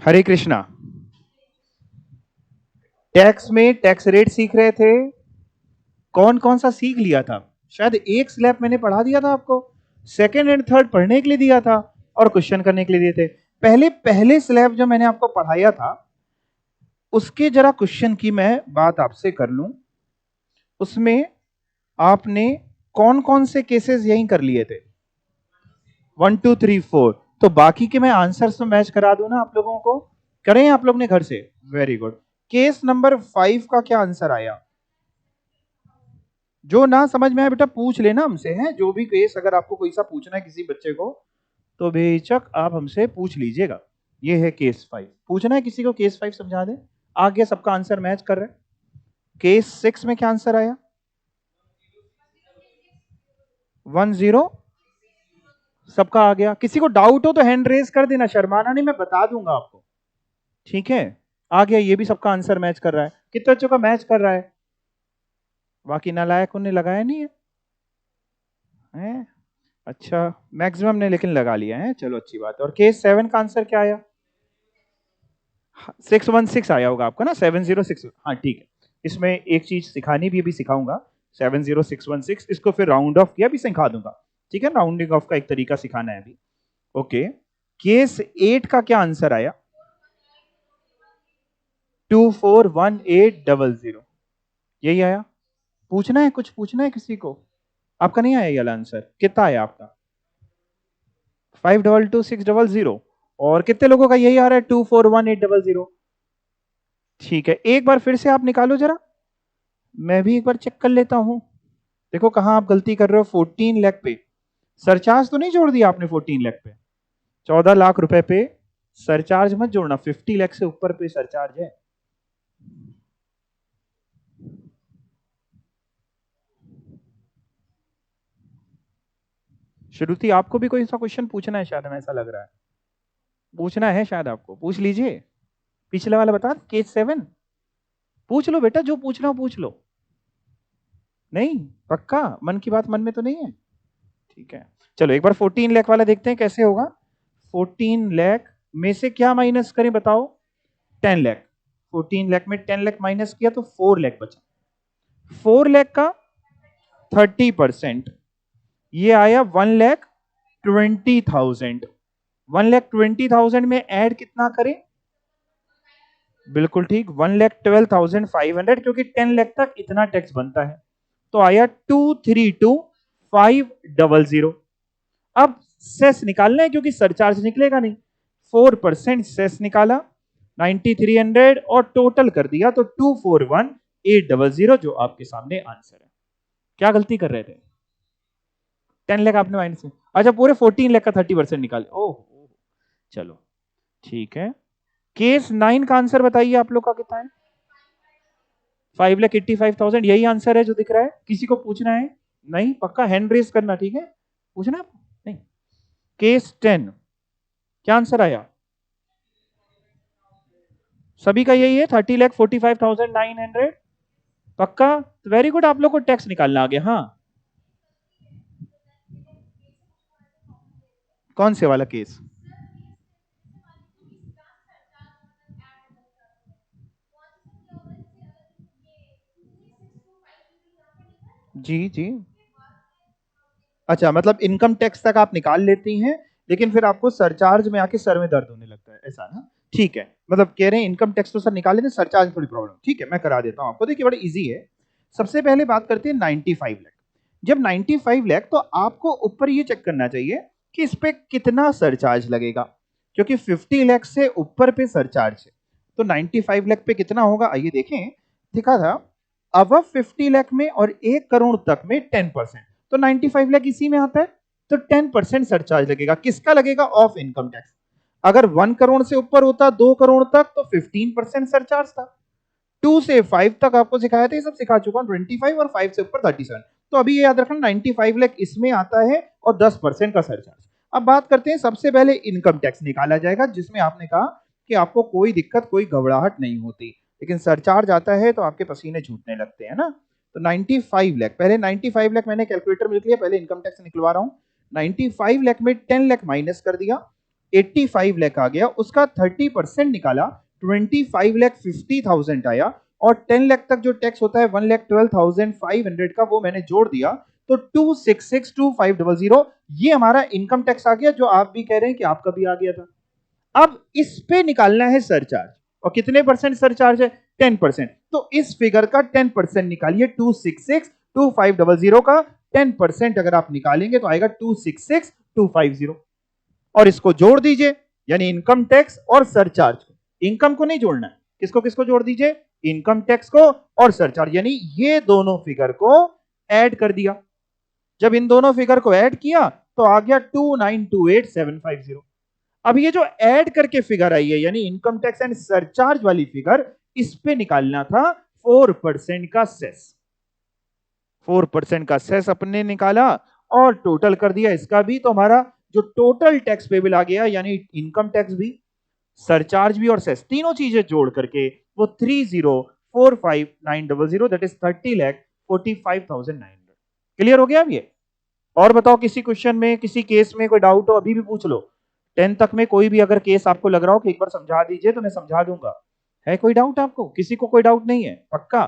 हरे Krishna. Tax में tax rate सीख रहे थे, कौन कौन सा सीख लिया था? शायद एक स्लैब मैंने पढ़ा दिया था आपको, सेकंड एंड थर्ड पढ़ने के लिए दिया था और क्वेश्चन करने के लिए दिए थे। पहले पहले स्लैब जो मैंने आपको पढ़ाया था उसके जरा क्वेश्चन की मैं बात आपसे कर लूं। उसमें आपने कौन कौन से केसेस यही कर लिए थे? 1 2 3 4। तो बाकी के मैं आंसर्स में मैच करा दूं ना आप लोगों को? करें आप लोग ने घर से? Very good. केस नंबर 5 का क्या आंसर आया? जो ना समझ में आए बेटा पूछ लेना हमसे, है जो भी केस अगर आपको कोई सा पूछना है किसी बच्चे को तो बेशक आप हमसे पूछ लीजिएगा। ये है केस 5। पूछना है किसी को केस 5 समझा दे। आ गया सबका आंसर मैच कर रहे हैं। केस 6 में क्या आंसर आया? 10। सबका आ गया। किसी को डाउट हो तो हैंड रेज कर देना, शर्माना नहीं, मैं बता दूंगा आपको। ठीक है, आ गया। ये भी सबका आंसर मैच कर रहा है। कितने बच्चों का मैच कर रहा है? बाकी नालायक उन्हें लगाया नहीं है, है? अच्छा, मैक्सिमम ने लेकिन लगा लिया है, चलो अच्छी बात है। और केस 7 का आंसर क्या आया? 616 आया होगा आपका ना, 706। हाँ ठीक है। इसमें एक चीज सिखानी भी अभी सिखाऊंगा, 70616। इसको फिर राउंड ऑफ किया भी सिखा दूंगा। ठीक है, राउंडिंग ऑफ का एक तरीका सिखाना है अभी। ओके, केस 8 का क्या आंसर आया? 241800। यही आया। पूछना है, कुछ पूछना है किसी को? आपका नहीं आया ये वाला आंसर? कितना आया आपका? 522600। और कितने लोगों का यही आ रहा है 241800? ठीक है, एक बार फिर से आप निकालो जरा, मैं भी एक बार चेक कर लेता हूं। देखो कहां आप गलती कर रहे हो। 14 लाख पे सरचार्ज तो नहीं जोड़ दिया आपने? 14 लाख पे, 14 लाख रुपए पे सरचार्ज मत जोड़ना। 50 लाख से ऊपर पे सरचार्ज है। श्रुति, आपको भी कोई सा क्वेश्चन पूछना है शायद, हमें ऐसा लग रहा है। पूछना है शायद आपको, पूछ लीजिए। पिछले वाला बता, केस 7 पूछ लो बेटा, जो पूछना हो पूछ लो। नहीं पक्का मन की बात मन में तो नहीं है? ठीक है, चलो एक बार 14 लाख वाला देखते हैं कैसे होगा। 14 लाख में से क्या माइनस करें बताओ? 10 लाख। 14 लाख में 10 लाख माइनस किया तो 4 लाख बचा। 4 लाख का 30%, ये आया 1,20,000। 1,20,000 में ऐड कितना करें? बिल्कुल ठीक, 1,12,500, क्योंकि 10 लाख तक इतना टैक्स बनता है। तो आया 232,500। अब सेस निकालना है क्योंकि सरचार्ज निकलेगा नहीं। 4% सेस निकाला 9,300 और टोटल कर दिया तो 241,800, जो आपके सामने आंसर है। क्या गलती कर रहे थे? 10 लाख आपने माइनस में, अच्छा पूरे 14 लाख का 30% निकाले। ओह, चलो ठीक है। केस 9 का आंसर बताइए आप लोग का कितना है? 5,85,000। यही आंसर है जो दिख रहा है। किसी को पूछना है? नहीं पक्का हैंड रेस करना, ठीक है? पूछना आपको? नहीं। केस 10 क्या आंसर आया? सभी का यही है, 30,45,900। पक्का? वेरी गुड, आप लोग को टैक्स निकालना आ गया। हाँ, कौन से वाला केस? जी जी। अच्छा, मतलब इनकम टैक्स तक आप निकाल लेती हैं, लेकिन फिर आपको सरचार्ज में आके सर में दर्द होने लगता है, ऐसा ना? ठीक है, मतलब कह रहे हैं इनकम टैक्स तो सर निकाल लेते, सरचार्ज में थोड़ी प्रॉब्लम। ठीक है, मैं करा देता हूं आपको। देखिए बड़ा इजी है। सबसे पहले बात करते हैं 95 लाख। जब 95 लाख, तो आपको ऊपर ये चेक करना चाहिए कि इस पे कितना सरचार्ज लगेगा, क्योंकि 50 लाख से ऊपर पे सरचार्ज है। तो 95 लाख पे कितना होगा आइए देखें। दिखा था अब 50 लाख में और 1 करोड़ तक में 10%, तो 95 लाख इसी में आता है। तो 10% सरचार्ज लगेगा। किसका लगेगा? Of income tax. अगर 1 करोड़ से ऊपर होता 2 करोड़ तक तो 15% सरचार्ज था। 2 से 5 तक आपको सिखाया था, ये सब सिखा चुका हूं, 25, और 5 से ऊपर 37। तो अभी ये याद रखना 95 लाख इसमें आता है और 10% का सरचार्ज। अब बात करते हैं, सबसे पहले इनकम टैक्स निकाला जाएगा, जिसमें आपने कहा कि आपको कोई दिक्कत कोई घबराहट नहीं होती, लेकिन सरचार्ज आता है तो आपके पसीने छूटने लगते हैं ना। तो 95 लाख, पहले 95 लाख मैंने कैलकुलेटर में लिख लिया, पहले इनकम टैक्स निकलवा रहा हूं। 95 लाख में 10 लाख माइनस कर दिया 85 लाख आ गया, उसका 30% निकाला, 25,50,000 आया, और 10 लाख तक जो टैक्स होता है 1,12,500 का, वो मैंने जोड़ दिया, तो 2662500 ये हमारा इनकम टैक्स आ गया, जो आप भी कह रहे हैं कि आपका भी आ गया था। अब इस पे निकालना है सरचार्ज, और कितने परसेंट सरचार्ज है? 10%। तो इस फिगर का 10% निकालिए, 2662500 का 10% अगर आप निकालेंगे तो आएगा 266,250, और इसको जोड़ दीजिए, यानी इनकम टैक्स और सरचार्ज। इनकम को नहीं जोड़ना है, किसको किसको जोड़ दीजिए? इनकम टैक्स को और सरचार्ज, यानी ये दोनों फिगर को ऐड कर दिया। जब इन दोनों फिगर को ऐड किया तो आ गया 2928750। अब ये जो ऐड करके फिगर आई है, यानी इनकम टैक्स एंड सरचार्ज वाली फिगर, इस पे निकालना था 4% का सेस। 4% का सेस अपने निकाला और टोटल कर दिया इसका भी, तो हमारा जो टोटल टैक्स पेबल आ गया, यानी इनकम टैक्स भी, सरचार्ज भी और सेस, तीनों चीजें जोड़ करके वो 30,45,900, दैट इज 30,45,900। क्लियर हो गया अब ये? और बताओ, किसी क्वेश्चन में, किसी केस में कोई डाउट हो अभी भी पूछ लो। 10 तक में कोई भी अगर केस आपको लग रहा हो कि एक बार समझा दीजिए तो मैं समझा दूंगा। है कोई डाउट आपको? किसी को कोई डाउट नहीं है? पक्का?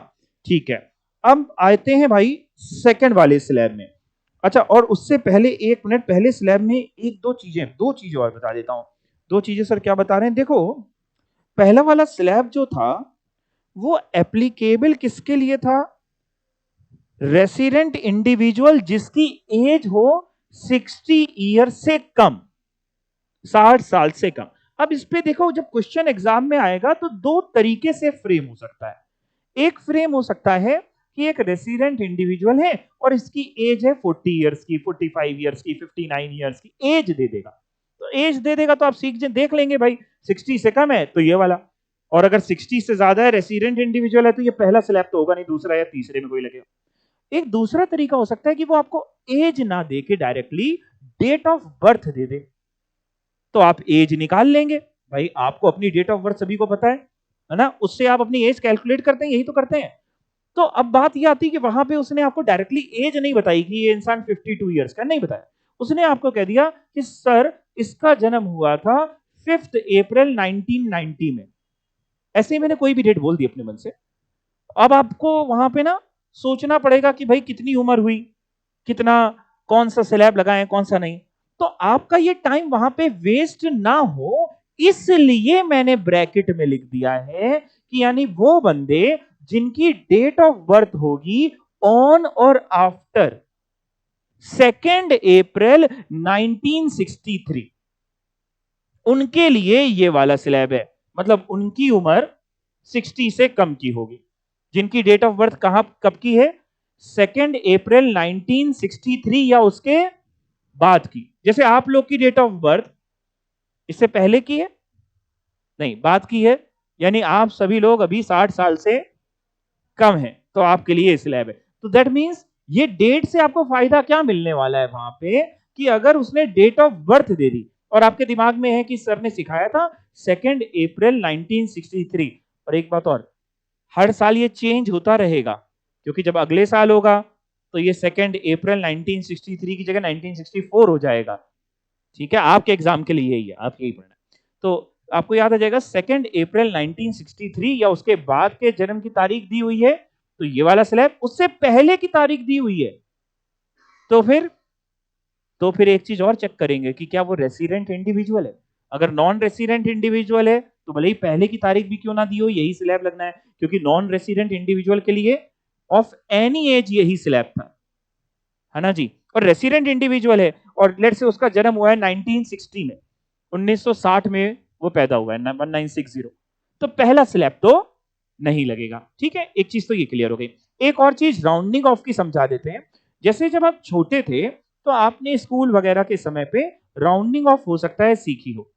ठीक है। अब आते हैं भाई सेकंड वाले स्लैब में। अच्छा, और उससे पहले 1 मिनट, पहले स्लैब में दो चीजें और बता देता हूं। दो चीजें सर क्या बता रहे हैं? देखो, पहला वाला स्लैब जो था वो एप्लीकेबल किसके लिए था? रेसिडेंट इंडिविजुअल जिसकी एज हो 60 ईयर से कम, 60 साल से कम। अब इस पे देखो, जब क्वेश्चन एग्जाम में आएगा तो दो तरीके से फ्रेम हो सकता है। एक फ्रेम हो सकता है कि एक रेसिडेंट इंडिविजुअल है और इसकी एज है 40 इयर्स की, 45 इयर्स की, 59 इयर्स की एज दे देगा। तो एज दे देगा तो आप देख लेंगे भाई, 60 से कम है तो ये वाला, और अगर 60 से ज्यादा है, रेसिडेंट इंडिविजुअल है, तो ये पहला स्लैब तो होगा नहीं, दूसरा या तीसरे में कोई लगेगा। एक दूसरा तरीका हो सकता है कि वो आपको एज ना दे के डायरेक्टली डेट ऑफ बर्थ दे दे, तो आप एज निकाल लेंगे। भाई आपको अपनी डेट ऑफ बर्थ सभी को पता है ना, उससे आप अपनी एज कैलकुलेट करते हैं, यही तो करते हैं। तो अब बात यह आती है कि वहां पे उसने आपको डायरेक्टली एज नहीं बताई कि ये इंसान 52 इयर्स का, नहीं बताया। उसने आपको कह दिया कि सर इसका जन्म हुआ था 5 अप्रैल 1990 में, ऐसे ही मैंने कोई भी डेट बोल दी अपने मन से। अब आपको वहां पे ना सोचना पड़ेगा कि भाई कितनी उम्र हुई, कितना, कौन सा स्लैब लगाएं, कौन सा नहीं। तो आपका ये टाइम वहां पे वेस्ट ना हो, इसलिए मैंने ब्रैकेट में लिख दिया है कि यानी वो बंदे जिनकी डेट ऑफ बर्थ होगी ऑन और आफ्टर 2 अप्रैल 1963, उनके लिए ये वाला स्लैब है। मतलब उनकी उम्र 60 से कम की होगी, जिनकी डेट ऑफ बर्थ कब की है? 2 अप्रैल 1963 या उसके बाद की। जैसे आप लोग की डेट ऑफ बर्थ इससे पहले की है, नहीं बाद की है, यानी आप सभी लोग अभी 60 साल से कम है, तो आपके लिए स्लैब है। तो दैट मींस ये डेट से आपको फायदा क्या मिलने वाला है वहां पे, कि अगर उसने डेट ऑफ बर्थ दे दी और आपके दिमाग में है कि सर ने सिखाया था 2 अप्रैल 1963, और एक बात और, हर साल ये चेंज होता रहेगा, क्योंकि जब अगले साल होगा तो ये 2 अप्रैल 1963 की जगह 1964 हो जाएगा। ठीक है, आपके एग्जाम के लिए यही है, आप यही पढ़ना है। तो आपको याद आ जाएगा 2 अप्रैल 1963 या उसके बाद के जन्म की तारीख दी हुई है, तो ये वाला स्लैब उससे पहले की तारीख दी हुई है, तो फिर एक चीज और चेक करेंगे कि क्या वो रेसिडेंट इंडिविजुअल है। अगर नॉन रेसिडेंट इंडिविजुअल है तो भले ही पहले की तारीख भी क्यों ना दी हो, यही स्लैब लगना है, क्योंकि नॉन रेसिडेंट इंडिविजुअल के लिए ऑफ एनी एज यही स्लैब था, है ना जी। और रेसिडेंट इंडिविजुअल है और लेट से उसका जन्म हुआ है 1960 में, 1960 में वो पैदा हुआ है 1960, तो पहला स्लैब तो नहीं लगेगा। ठीक है, एक चीज तो ये क्लियर हो गई। एक और चीज राउंडिंग ऑफ की समझा देते हैं। जैसे जब आप छोटे थे तो आपने स्कूल वगैरह के समय पे राउंडिंग ऑफ हो सकता है सीखी हो।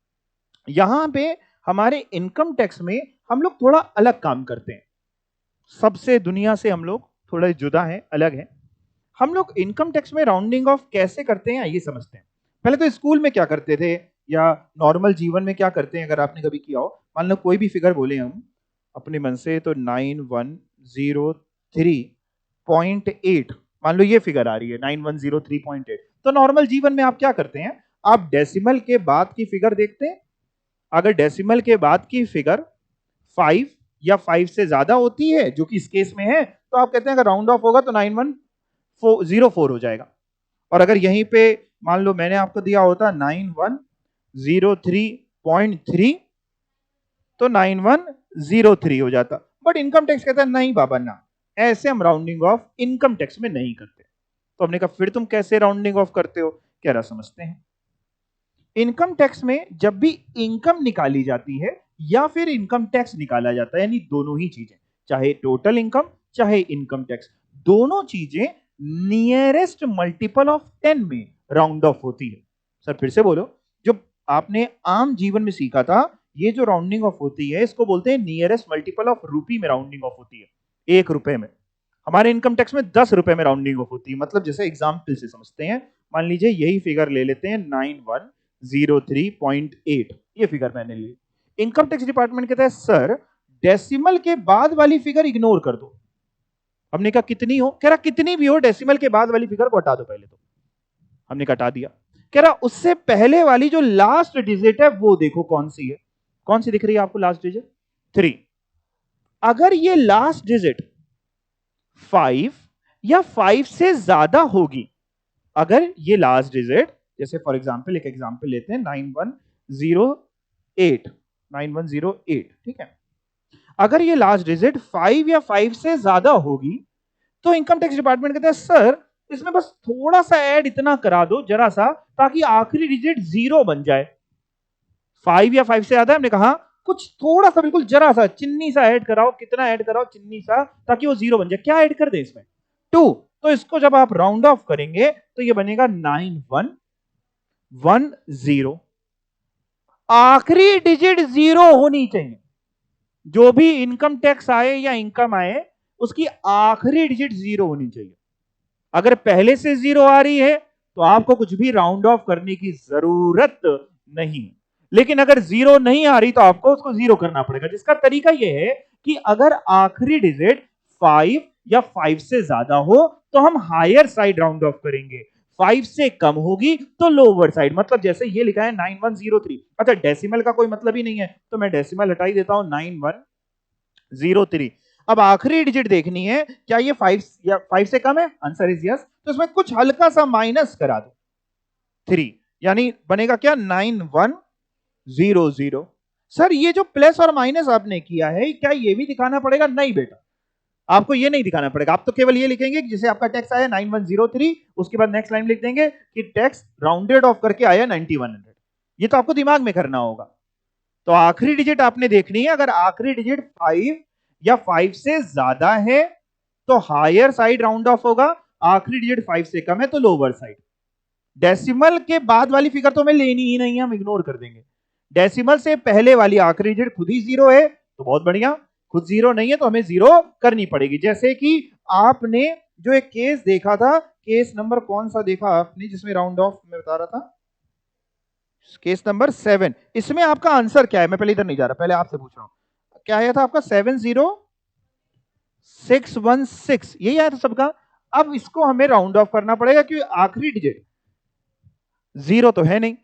यहां पे हमारे इनकम टैक्स में हम लोग थोड़ा अलग काम करते हैं, सबसे दुनिया से हम लोग थोड़ा जुदा है, अलग है। हम लोग इनकम टैक्स में राउंडिंग ऑफ कैसे करते हैं ये समझते हैं। पहले तो स्कूल में क्या करते थे या नॉर्मल जीवन में क्या करते हैं, अगर आपने कभी किया हो, मान लो कोई भी फिगर बोले हम अपने मन से, तो 9103.8, मान लो ये फिगर आ रही है 9103.8, तो नॉर्मल जीवन में आप क्या करते हैं, आप डेसिमल के बाद की फिगर देखते हैं, अगर डेसिमल के बाद की फिगर 5 या 5 से ज्यादा होती है, जो कि इस केस में है, तो आप कहते हैं अगर राउंड ऑफ होगा तो 9104 हो जाएगा। और अगर यहीं पे मान लो मैंने आपको दिया होता 9103.3 तो 9103 हो जाता। बट इनकम टैक्स कहता है नहीं बाबा ना, ऐसे हम राउंडिंग ऑफ इनकम टैक्स में नहीं करते। तो हमने कहा फिर तुम कैसे राउंडिंग ऑफ करते हो? कह रहा समझते हैं। इनकम टैक्स में जब भी इनकम निकाली जाती है या फिर इनकम टैक्स निकाला जाता है, यानी दोनों ही चीजें, चाहे टोटल इनकम चाहे इनकम टैक्स, दोनों चीजें नियरेस्ट मल्टीपल ऑफ 10 में राउंड ऑफ होती है। सर फिर से बोलो, जो आपने आम जीवन में सीखा था, ये जो राउंडिंग ऑफ होती है इसको बोलते हैं नियरेस्ट मल्टीपल ऑफ रुपी में राउंडिंग ऑफ होती है। 1 रुपए में, हमारे इनकम टैक्स में 10 रुपए में राउंडिंग ऑफ होती है। मतलब जैसे एग्जाम्पल से समझते हैं, मान लीजिए यही फिगर ले लेते हैं 9103.8, ये फिगर मैंने ली। इनकम टैक्स डिपार्टमेंट कहता है सर डेसिमल के बाद वाली फिगर इग्नोर कर दो। हमने कहा कितनी हो? कह रहा कितनी भी हो, डेसिमल के बाद वाली फिगर को हटा दो पहले। तो हमने हटा दिया। कह रहा उससे पहले वाली जो लास्ट डिजिट है वो देखो कौन सी है। कौन सी दिख रही है आपको लास्ट डिजिट? 3। अगर ये लास्ट डिजिट 5 या 5 से ज्यादा होगी, अगर ये लास्ट डिजिट, जैसे फॉर एग्जांपल एक एग्जांपल लेते हैं 9108, ठीक है, अगर ये लास्ट डिजिट 5 या 5 से ज्यादा होगी तो इनकम टैक्स डिपार्टमेंट कहता है सर इसमें बस थोड़ा सा ऐड इतना करा दो जरा सा, ताकि आखिरी डिजिट 0 बन जाए। 5 या 5 से ज्यादा, हमने कहा कुछ थोड़ा सा, बिल्कुल जरा सा चिन्नी सा ऐड कराओ। कितना ऐड कराओ? चिन्नी सा, ताकि वो 0 बन जाए। क्या ऐड कर दे इसमें? 2। तो इसको जब आप राउंड ऑफ करेंगे तो ये बनेगा 9110। आखिरी डिजिट 0 होनी चाहिए। जो भी इनकम टैक्स आए या इनकम आए, उसकी आखिरी डिजिट 0 होनी चाहिए। अगर पहले से 0 आ रही है तो आपको कुछ भी राउंड ऑफ करने की जरूरत नहीं। लेकिन अगर 0 नहीं आ रही तो आपको उसको 0 करना पड़ेगा, जिसका तरीका यह है कि अगर आखिरी डिजिट 5 या 5 से ज्यादा हो तो हम हायर साइड राउंड ऑफ करेंगे, 5 से कम होगी तो लोअर साइड। मतलब जैसे ये लिखा है 9103, अच्छा डेसिमल का कोई मतलब ही नहीं है तो मैं डेसिमल हटा ही देता हूं 9103। अब आखिरी डिजिट देखनी है, क्या ये 5 या 5 से कम है? Answer is yes. तो इसमें कुछ हल्का सा माइनस करा दो 3, यानी बनेगा क्या? 9100। सर ये जो प्लस और माइनस आपने किया है, क्या ये भी दिखाना पड़ेगा? नहीं बेटा, आपको ये नहीं दिखाना पड़ेगा। आप तो केवल ये लिखेंगे कि जैसे आपका टैक्स आया 9103, उसके बाद नेक्स्ट लाइन लिख देंगे कि टैक्स राउंडेड ऑफ करके आया 9100। ये तो आपको दिमाग में करना होगा। तो आखिरी डिजिट आपने देखनी है, अगर आखिरी डिजिट 5 या 5 से ज्यादा है तो हायर साइड राउंड ऑफ होगा, आखिरी डिजिट 5 से कम है तो लोअर साइड। डेसिमल के बाद वाली फिगर तो हमें लेनी ही नहीं है, हम इग्नोर कर देंगे। डेसिमल से पहले वाली आखिरी डिजिट खुद ही 0 है तो बहुत बढ़िया, खुद 0 नहीं है तो हमें 0 करनी पड़ेगी। जैसे कि आपने जो एक केस देखा था, केस नंबर कौन सा देखा आपने जिसमें राउंड ऑफ मैं बता रहा था? Case number 7। इसमें आपका आंसर क्या है? मैं पहले इधर नहीं जा रहा, पहले आपसे पूछ रहा हूं। क्या आया था आपका? 70616, यही आया था सबका। अब इसको हमें राउंड ऑफ करना पड़ेगा क्योंकि आखिरी डिजिट 0 तो है नहीं,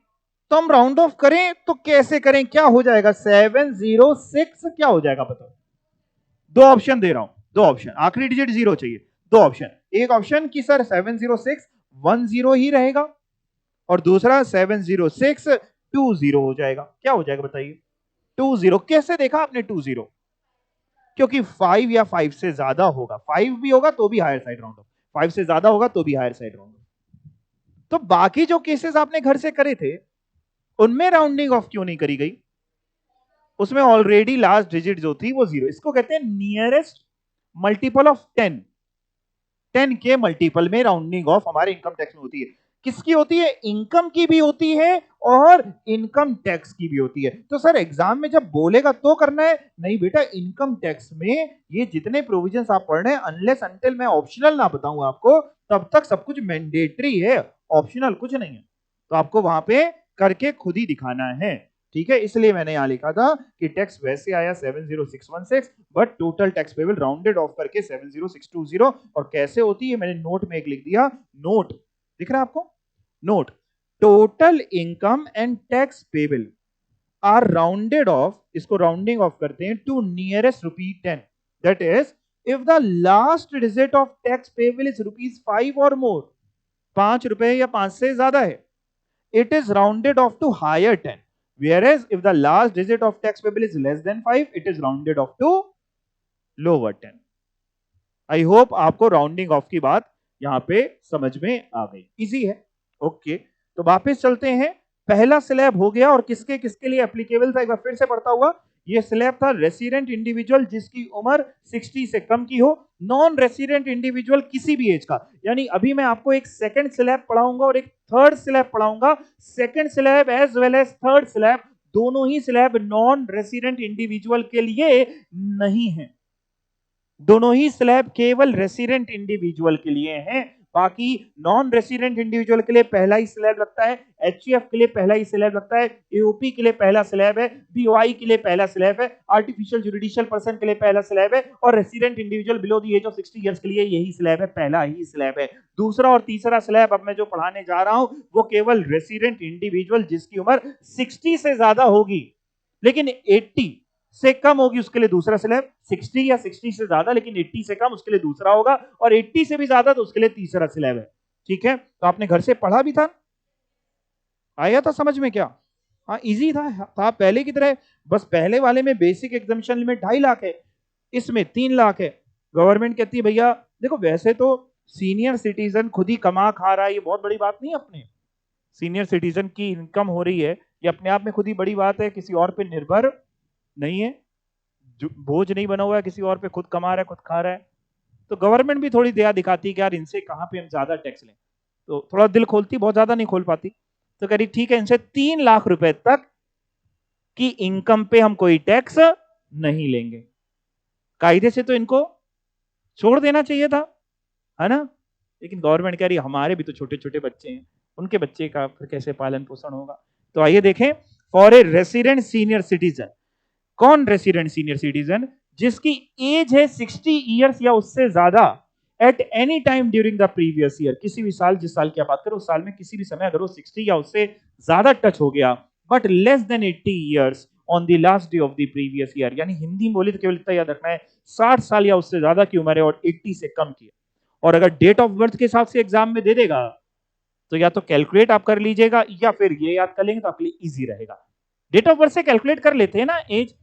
तो हम राउंड ऑफ करें तो कैसे करें? क्या हो जाएगा? 706 क्या हो जाएगा बताओ? दो ऑप्शन दे रहा हूं, दो ऑप्शन। आखिरी डिजिट 0 चाहिए, दो ऑप्शन। एक ऑप्शन की सर 70610 ही रहेगा, और दूसरा 70620 हो जाएगा। क्या हो जाएगा बताइए? 20। कैसे देखा आपने 20? क्योंकि 5 या 5 से ज्यादा होगा, 5 भी होगा तो भी हायर साइड राउंड ऑफ, 5 से ज्यादा होगा तो भी हायर साइड राउंड ऑफ। तो बाकी जो केसेस आपने घर से करे थे उनमें राउंडिंग ऑफ क्यों नहीं करी गई? उसमें ऑलरेडी लास्ट डिजिट जो थी वो 0। इसको कहते हैं नियरेस्ट मल्टीपल ऑफ 10। 10 के मल्टीपल में राउंडिंग ऑफ हमारे इनकम टैक्स में होती है। किसकी होती है? इनकम की भी होती है और इनकम टैक्स की भी होती है। तो सर एग्जाम में जब बोलेगा तो करना है? नहीं बेटा, इनकम टैक्स में ये जितने प्रोविजंस आप पढ़ रहे हैं, अनलेस अनटिल मैं ऑप्शनल ना बताऊं आपको, तब तक सब कुछ मैंडेटरी है, ऑप्शनल कुछ नहीं है। तो आपको वहां पे करके खुद ही दिखाना है, ठीक है? इसलिए मैंने यहां लिखा था कि टैक्स वैसे आया 70616, but total tax payable rounded off करके 70620। और कैसे होती है मैंने नोट में एक लिख दिया। नोट दिख रहा है आपको? Note total income and tax payable are rounded off, इसको राउंडिंग ऑफ करते हैं to nearest ₹10, that is if the last digit of tax payable is ₹5 और मोर, ₹5 या 5 से ज्यादा है, it is rounded off to higher 10, whereas if the last digit of tax payable is less than 5, it is rounded off to lower 10. I hope आपको rounding off की बात यहां पे समझ में आ गई, इजी है। ओके, तो वापस चलते हैं। पहला स्लैब हो गया, और किसके किसके लिए एप्लीकेबल था एक बार फिर से पढ़ता हुआ। ये स्लैब था रेसिडेंट इंडिविजुअल जिसकी उम्र 60 से कम की हो, नॉन रेसिडेंट इंडिविजुअल किसी भी एज का। यानी अभी मैं आपको एक सेकंड स्लैब पढ़ाऊंगा और एक थर्ड स्लैब पढ़ाऊंगा। Second slab as well as third slab, दोनों ही स्लैब नॉन रेसिडेंट इंडिविजुअल के लिए नहीं है। दोनों ही स्लैब केवल रेसिडेंट इंडिविजुअल के लिए हैं। बाकी नॉन रेसिडेंट इंडिविजुअल के लिए पहला ही स्लैब लगता है, एचईएफ के लिए पहला ही स्लैब लगता है, एओपी के लिए पहला स्लैब है, बीओआई के लिए पहला स्लैब है, आर्टिफिशियल जुडिशियल पर्सन के लिए पहला स्लैब है, और resident individual below the age of 60 years के लिए यही स्लैब है, पहला ही स्लैब है। दूसरा और तीसरा स्लैब अब मैं जो पढ़ाने जा रहा हूं वो केवल रेसिडेंट इंडिविजुअल जिसकी उम्र 60 से ज्यादा होगी लेकिन 80 से कम होगी उसके लिए दूसरा स्लैब, 60 या 60 से ज्यादा लेकिन 80 से कम उसके लिए दूसरा होगा, और 80 से भी ज्यादा तो उसके लिए तीसरा स्लैब है। ठीक है, तो आपने घर से पढ़ा भी था, आया था समझ में क्या? हाँ, इजी था पहले की तरह। बस पहले वाले में बेसिक एग्जामिशन लिमिट 2.5 लाख है, इसमें 3 लाख है। गवर्नमेंट कहती है भैया देखो वैसे तो सीनियर सिटीजन खुद ही कमा खा रहा है, ये बहुत बड़ी बात नहीं है। अपने सीनियर सिटीजन की इनकम हो रही है, ये अपने आप में खुद ही बड़ी बात है, किसी और पे निर्भर नहीं है, बोझ नहीं बना हुआ है किसी और पे, खुद कमा रहा है खुद खा रहा है। तो गवर्नमेंट भी थोड़ी दया दिखाती है कि यार इनसे कहां पे हम ज्यादा टैक्स लें, तो थोड़ा दिल खोलती, बहुत ज्यादा नहीं खोल पाती। तो कह रही ठीक है इनसे 3 लाख रुपए तक की इनकम पे हम कोई टैक्स नहीं लेंगे। कायदे से तो इनको छोड़ देना चाहिए था, है ना, लेकिन गवर्नमेंट कह रही हमारे भी तो छोटे छोटे बच्चे हैं, उनके बच्चे का फिर कैसे पालन पोषण होगा। तो आइए देखें, for a resident senior citizen, कौन रेसिडेंट सीनियर सिटीजन जिसकी एज है 60 इयर्स या उससे ज्यादा, at any time during the previous year, किसी भी साल, जिस साल की आप बात करो उस साल में किसी भी समय अगर वो 60 या उससे ज्यादा टच हो गया, but less than 80 years on the last day of the previous year, यानी हिंदी में बोली तो केवल इतना याद रखना है 60 साल या उससे ज्यादा की उम्र है और 80 से कम की है। और अगर डेट ऑफ बर्थ के हिसाब से एग्जाम में दे देगा तो या तो कैलकुलेट आप कर लीजिएगा या फिर ये याद कर लेंगे तो आपके लिए इजी रहेगा। डेट ऑफ बर्थ से कैलकुलेट कर लेते हैं ना एज,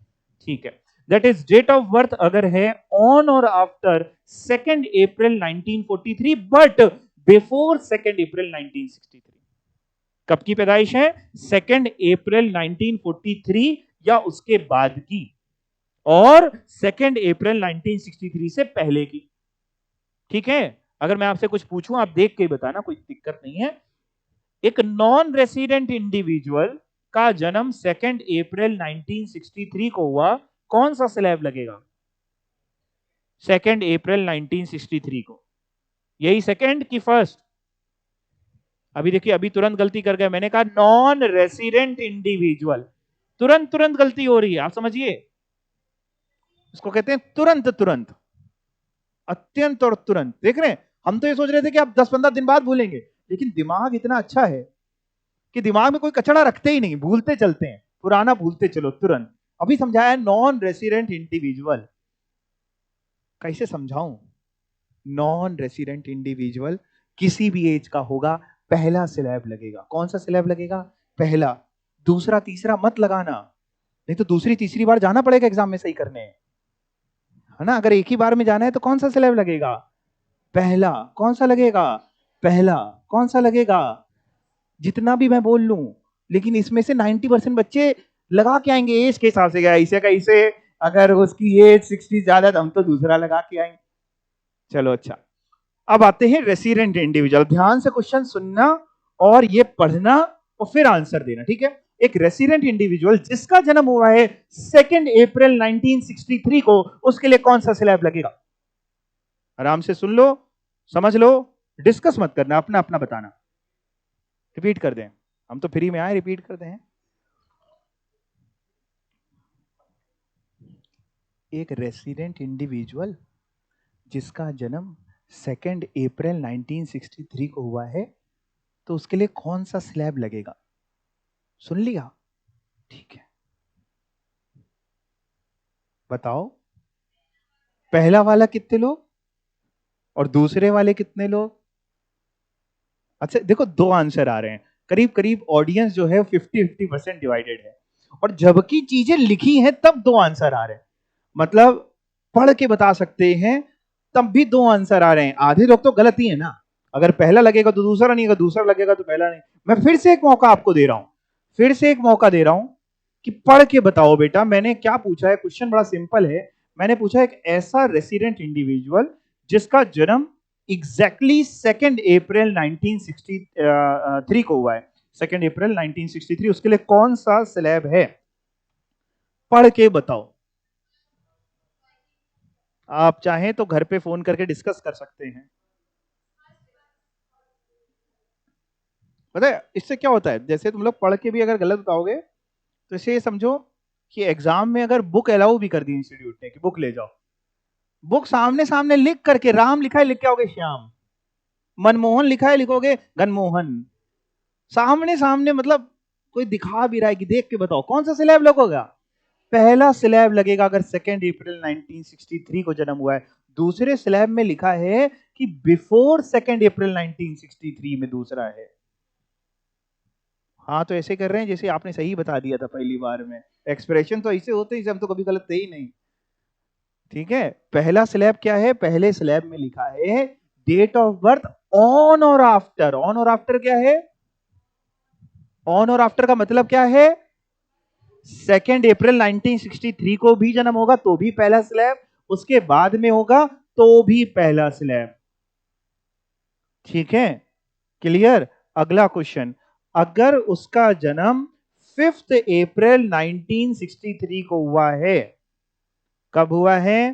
ठीक है। That is date of birth अगर है ऑन और after 2 April 1943 but before 2 April 1963, कब की पैदाइश है? 2 अप्रैल 1943 या उसके बाद की, और 2 अप्रैल 1963 से पहले की। ठीक है, अगर मैं आपसे कुछ पूछूं आप देख के बताना, कोई दिक्कत नहीं है। एक नॉन रेसिडेंट इंडिविजुअल का जन्म 2 अप्रैल 1963 को हुआ, कौन सा स्लैब लगेगा? 2 अप्रैल 1963 को, यही सेकंड की फर्स्ट? अभी देखिए, अभी तुरंत गलती कर गए, मैंने कहा नॉन रेसिडेंट इंडिविजुअल, तुरंत तुरंत गलती हो रही है, आप समझिए, इसको कहते हैं तुरंत तुरंत, अत्यंत और तुरंत। देख रहे हैं, हम तो ये सोच रहे थे कि आप 10-15 दिन बाद भूलेंगे, लेकिन दिमाग इतना अच्छा है कि दिमाग में कोई कचड़ा रखते ही नहीं, भूलते चलते हैं, पुराना भूलते चलो तुरंत। अभी समझाया नॉन रेसिडेंट इंडिविजुअल, कैसे समझाऊं? नॉन रेसिडेंट इंडिविजुअल किसी भी एज का होगा, पहला स्लैब लगेगा। कौन सा स्लैब लगेगा? पहला। दूसरा तीसरा मत लगाना, नहीं तो दूसरी तीसरी बार जाना पड़ेगा एग्जाम में सही करने, है ना। अगर एक ही बार में जाना है तो कौन सा स्लैब लगेगा? पहला। कौन सा लगेगा? पहला। कौन सा लगेगा? जितना भी मैं बोल लूं, लेकिन इसमें से 90% बच्चे लगा के आएंगे एज के हिसाब से, ऐसे कैसे, अगर उसकी एज 60 ज्यादा तो हम तो दूसरा लगा के आएंगे। चलो अच्छा, अब आते हैं रेसिडेंट इंडिविजुअल। ध्यान से क्वेश्चन सुनना और ये पढ़ना और फिर आंसर देना, ठीक है। एक रेसिडेंट इंडिविजुअल जिसका जन्म हुआ है 2 अप्रैल 1963 को, उसके लिए कौन सा स्लैब लगेगा? आराम से सुन लो, समझ लो, डिस्कस मत करना, अपना अपना बताना। रिपीट कर दें, हम तो फ्री में आए, रिपीट कर दें। एक रेसिडेंट इंडिविजुअल जिसका जन्म 2 अप्रैल 1963 को हुआ है, तो उसके लिए कौन सा स्लैब लगेगा? सुन लिया? ठीक है, बताओ पहला वाला कितने लोग और दूसरे वाले कितने लोग? अच्छा देखो, दो आंसर आ रहे हैं, करीब करीब ऑडियंस जो है 50-50% डिवाइडेड है, और जबकि चीजें लिखी हैं तब दो आंसर आ रहे हैं। मतलब पढ़ के बता सकते हैं तब भी दो आंसर आ रहे हैं। आधे लोग तो गलत ही है ना, अगर पहला लगेगा तो दूसरा नहीं, अगर दूसरा लगेगा तो पहला नहीं। मैं फिर से एक मौका आपको दे रहा हूं, फिर से एक मौका दे रहा हूं कि पढ़ के बताओ बेटा। मैंने क्या पूछा है, क्वेश्चन बड़ा सिंपल है। मैंने पूछा एक ऐसा रेसिडेंट इंडिविजुअल जिसका जन्म एग्जैक्टली 2 अप्रैल 1963 को हुआ है, 2 अप्रैल 1963, उसके लिए कौन सा स्लैब है? पढ़ के बताओ। आप चाहें तो घर पे फोन करके डिस्कस कर सकते हैं। पता है इससे क्या होता है, जैसे तुम लोग पढ़ के भी अगर गलत बताओगे तो इसे ये समझो कि एग्जाम में अगर बुक अलाउ भी कर दी इंस्टीट्यूट ने कि बुक ले जाओ, बुक सामने सामने लिख करके, राम लिखा है लिख के आओगे श्याम, मनमोहन लिखा है लिखोगे गनमोहन, सामने सामने, मतलब कोई दिखा भी रहा है कि देख के बताओ कौन सा स्लैब लगेगा? पहला स्लैब लगेगा अगर 2 अप्रैल 1963 को जन्म हुआ है। दूसरे स्लैब में लिखा है कि बिफोर 2 अप्रैल 1963 में दूसरा है। हाँ तो ऐसे कर रहे हैं जैसे आपने सही बता दिया था पहली बार में, एक्सप्रेशन तो ऐसे होते हैं, हम तो कभी गलत थे ही नहीं। ठीक है, पहला स्लैब क्या है? पहले स्लैब में लिखा है डेट ऑफ बर्थ ऑन और आफ्टर। ऑन और आफ्टर क्या है? ऑन और आफ्टर का मतलब क्या है? 2 अप्रैल 1963 को भी जन्म होगा तो भी पहला स्लैब, उसके बाद में होगा तो भी पहला स्लैब। ठीक है, क्लियर? अगला क्वेश्चन, अगर उसका जन्म 5 अप्रैल 1963 को हुआ है, कब हुआ है?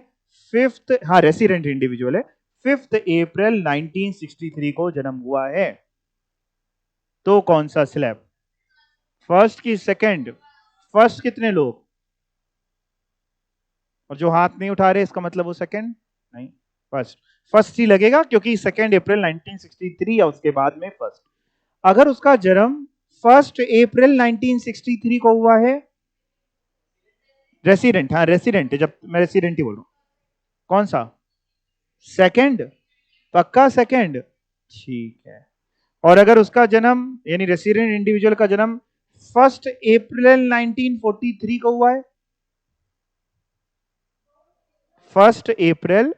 फिफ्थ, हाँ रेसिडेंट इंडिविजुअल है, 5 अप्रैल 1963 को जन्म हुआ है, तो कौन सा स्लैब? फर्स्ट की सेकंड? फर्स्ट कितने लोग? और जो हाथ नहीं उठा रहे इसका मतलब वो सेकंड नहीं, फर्स्ट। फर्स्ट ही लगेगा क्योंकि 2 अप्रैल 1963 या उसके बाद में फर्स्ट। अगर उसका जन्म 1 अप्रैल 1963 को हुआ है, रेसिडेंट, हाँ रेसिडेंट, जब मैं रेसिडेंट ही बोल रहा हूं, कौन सा? सेकंड? पक्का सेकंड? ठीक है। और अगर उसका जन्म यानी रेसिडेंट इंडिविजुअल का जन्म 1 अप्रैल 1943 को हुआ है, 1 April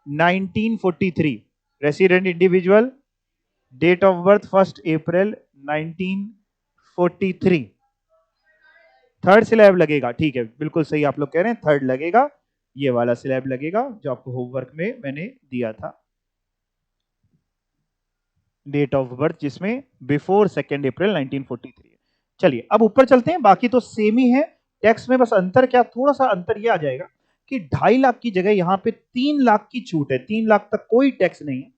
1943, resident individual, date of birth 1 April 1943, third slab लगेगा। ठीक है, बिल्कुल सही आप लोग कह रहे हैं, थर्ड लगेगा, ये वाला स्लैब लगेगा जो आपको होमवर्क में मैंने दिया था, डेट ऑफ बर्थ जिसमें बिफोर 2 अप्रैल 1943। चलिए अब ऊपर चलते हैं, बाकी तो सेम ही है टैक्स में, बस अंतर क्या, थोड़ा सा अंतर ये आ जाएगा कि 2.5 लाख की जगह यहां पे 3 लाख की छूट है। 3 लाख तक कोई टैक्स नहीं है,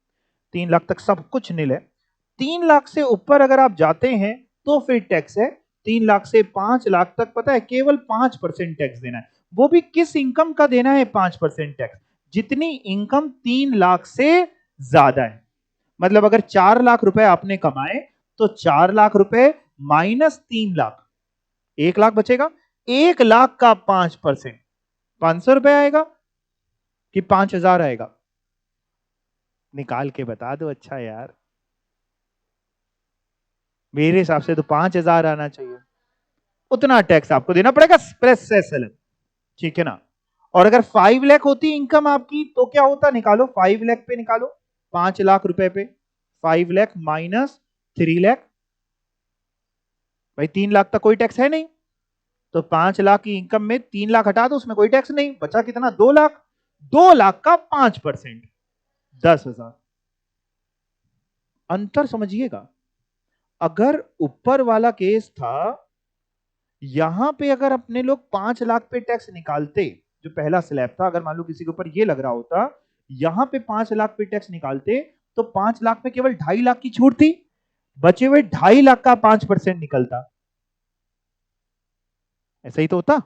3 लाख तक सब कुछ नील है। 3 लाख से ऊपर अगर आप जाते हैं तो फिर टैक्स है। 3 लाख से 5 लाख तक पता है केवल 5% टैक्स देना है। वो भी किस इनकम का देना है 5% टैक्स? जितनी इनकम 3 लाख से ज्यादा है। मतलब अगर 4 लाख रुपए आपने कमाए तो 4 लाख रुपए माइनस 3 लाख, 1 लाख बचेगा। 1 लाख का 5%, 500 रुपए आएगा कि 5,000 आएगा? निकाल के बता दो। अच्छा यार, मेरे हिसाब से तो 5,000 आना चाहिए, उतना टैक्स आपको देना पड़ेगा प्रेस से सेल। ठीक है ना? और अगर 5 लाख होती इनकम आपकी तो क्या होता? निकालो 5 लाख पे, निकालो 5 लाख रुपए पे 5 लाख माइनस 3 लाख, भाई 3 लाख तक कोई टैक्स है नहीं, तो 5 लाख की इनकम में 3 लाख हटा दो, उसमें कोई टैक्स नहीं बचा। कितना? 2 लाख। 2 लाख का 5%, 10,000। अंतर समझिएगा। अगर ऊपर वाला केस था, यहां पे अगर अपने लोग 5 लाख पे टैक्स निकालते, जो पहला स्लैब था, अगर मान लो किसी के ऊपर ये लग रहा होता, यहां पे 5 लाख पे टैक्स निकालते तो 5 लाख में केवल 2.5 लाख की छूट थी, बचे हुए 2.5 लाख का 5% निकलता। ऐसा ही तो होता,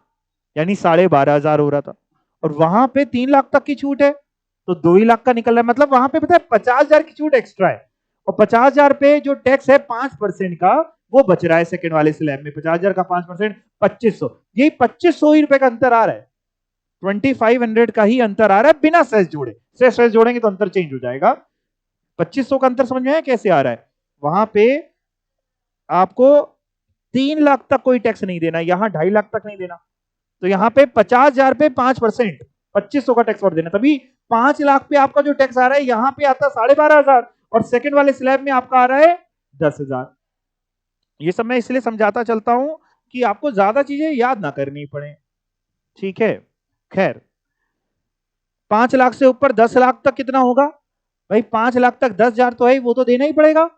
यानी 12,500 हो रहा था, और वहां पे 3 लाख तक की छूट है तो 2 ही लाख का निकल रहा है। मतलब वहां पे पता है 50,000 की छूट एक्स्ट्रा है, और 50,000 पे जो टैक्स है 5% का वो बच रहा है सेकंड वाले स्लैब में। 50,000 का 5% 2500, यही 2500 ही रुपए का अंतर आ रहा है। 2500 का ही अंतर आ रहा है बिना सेस जोड़े। सेस जोड़ेंगे तो अंतर चेंज हो जाएगा। 2500 का अंतर समझ में आया कैसे आ रहा है? वहां पे आपको 3 लाख तक कोई टैक्स नहीं देना, यहां 2.5 लाख तक नहीं देना। तो यहां पे 50,000 पे 5%, 2500 का टैक्स और देना। तभी 5 लाख पे आपका जो टैक्स आ रहा है यहां पे आता है 12,500 और सेकंड वाले स्लैब में आपका आ रहा है 10,000। ये सब मैं इसलिए समझाता चलता हूं कि आपको ज्यादा चीजें याद ना करनी पड़े। ठीक है, खैर 5 लाख से ऊपर 10 लाख तक कितना होगा भाई? 5 लाख तक 10,000 तो है, वो तो देना ही पड़ेगा।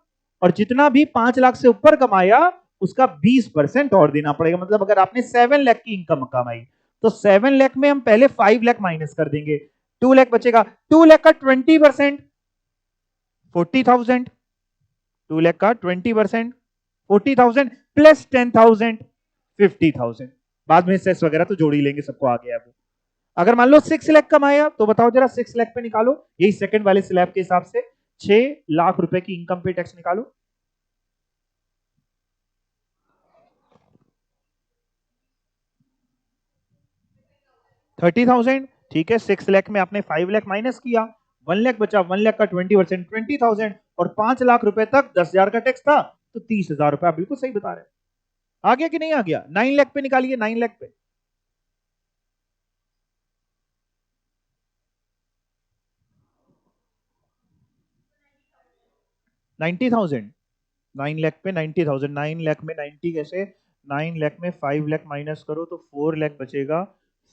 और जितना भी 5 लाख से ऊपर कमाया उसका 20% और देना पड़ेगा। मतलब अगर आपने 7 लाख की इनकम कमाई तो 7 लाख में हम पहले 5 लाख माइनस कर देंगे, 2 लाख बचेगा। 2 लाख का 20% 40,000, 2 लाख का 20% 40,000 प्लस 10,000 50,000। बाद में सेस वगैरह तो जोड़ ही लेंगे, सबको आ गया वो। अगर मान लो 6 लाख कमाया तो बताओ जरा 6 लाख पे निकालो, यही सेकंड वाले स्लैब के हिसाब से 6 लाख रुपए की इनकम पे टैक्स निकालो। 30,000, ठीक है। 6 लाख में आपने 5 लाख माइनस किया, 1 लाख बचा। 1 लाख का 20% 20,000 और 5 लाख रुपए तक 10,000 का टैक्स था तो 30,000 रुपए। आप बिल्कुल सही बता रहे हैं। आ गया कि नहीं आ गया? 9 लाख पे निकालिए, 9 लाख पे। 90,000, 9 लाख पे 90,000। 9 लाख में 90 कैसे? 9 लाख में 5 लाख माइनस करो तो 4 लाख बचेगा।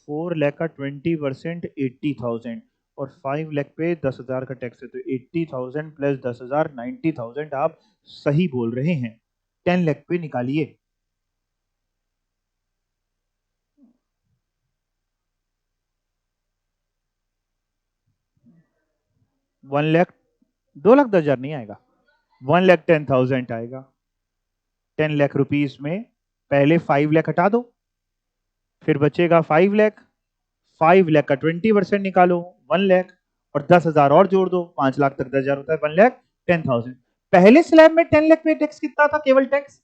4 लाख का 20% 80,000 और 5 लाख पे 10,000 का टैक्स है तो 80,000 प्लस 10,000 90,000। आप सही बोल रहे हैं। 10 लाख पे निकालिए। 1 लाख, 2,10,000 नहीं आएगा, 1,10,000 आएगा। 10 लाख रुपीज में पहले 5 लाख हटा दो, फिर बचेगा 5 लाख। 5 लाख का 20% निकालो 1 लाख और 10,000 और जोड़ दो। 5 लाख तक 10,000 होता है, 1,10,000। पहले स्लैब में 10 लाख पे टैक्स कितना था? केवल टैक्स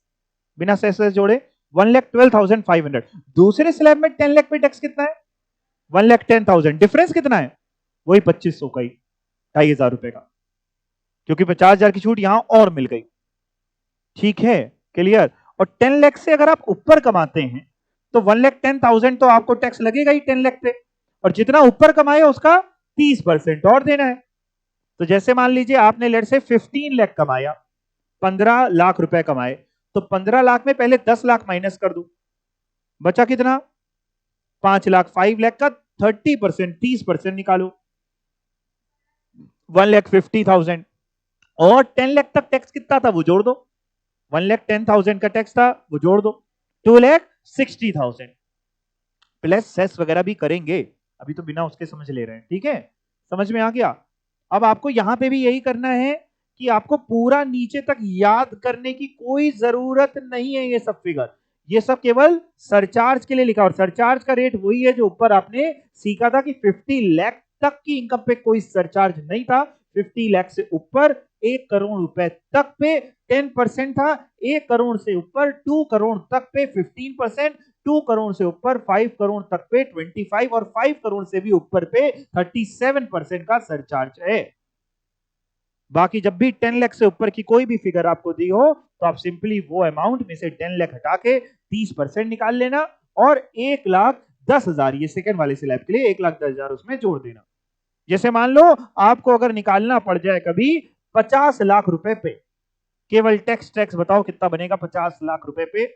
बिना सेस जोड़े 1,12,500। दूसरे स्लैब में 10 लाख पे टैक्स कितना है? 1,10,000। डिफरेंस कितना है? वही 2500 का ही, 2,500 रुपए का, क्योंकि 50,000 की छूट यहां और मिल गई। ठीक है, क्लियर। और 10 लाख से अगर आप ऊपर कमाते हैं तो 1,10,000 तो आपको टैक्स लगेगा ही 10 लाख पे, और जितना ऊपर कमाए उसका 30% और देना है। तो जैसे मान लीजिए आपने लेट से 15 लाख कमाया, 15 लाख रुपए कमाए, तो 15 लाख में पहले 10 लाख माइनस कर दो, बचा कितना? 5 लाख। 5 लाख का 30%, 30% निकालो, 1,50,000। और 10 लाख तक टैक्स कितना था वो जोड़ दो, 1,10,000 का टैक्स था वो जोड़ दो, 2,60,000 प्लस सेस वगैरह भी करेंगे। अभी तो बिना उसके समझ ले रहे हैं। ठीक है, समझ में आ गया? अब आपको यहां पे भी यही करना है कि आपको पूरा नीचे तक याद करने की कोई जरूरत नहीं है। ये सब फिगर, ये सब केवल सरचार्ज के लिए लिखा, और सरचार्ज का रेट वही है जो ऊपर आपने सीखा था कि 50 लाख तक की इनकम पे कोई सरचार्ज नहीं था। 50 लाख से ऊपर 1 करोड़ रुपए तक पे 10% था, 1 करोड़ से ऊपर 2 करोड़ तक पे 15%, 2 करोड़ से ऊपर 5 करोड़ तक पे 25 और 5 करोड़ से भी ऊपर पे 37% का सरचार्ज है। बाकी जब भी 10 लाख से ऊपर की कोई भी फिगर आपको दी हो तो आप सिंपली वो अमाउंट में से 10 लाख हटा के 30% निकाल लेना और 1,10,000, ये सेकंड वाले स्लैब के लिए 1,10,000 उसमें जोड़ देना। जैसे मान लो आपको अगर निकालना पड़ जाए कभी 50 लाख रुपए पे, केवल टैक्स, टैक्स बताओ कितना बनेगा 50 लाख रुपए पे?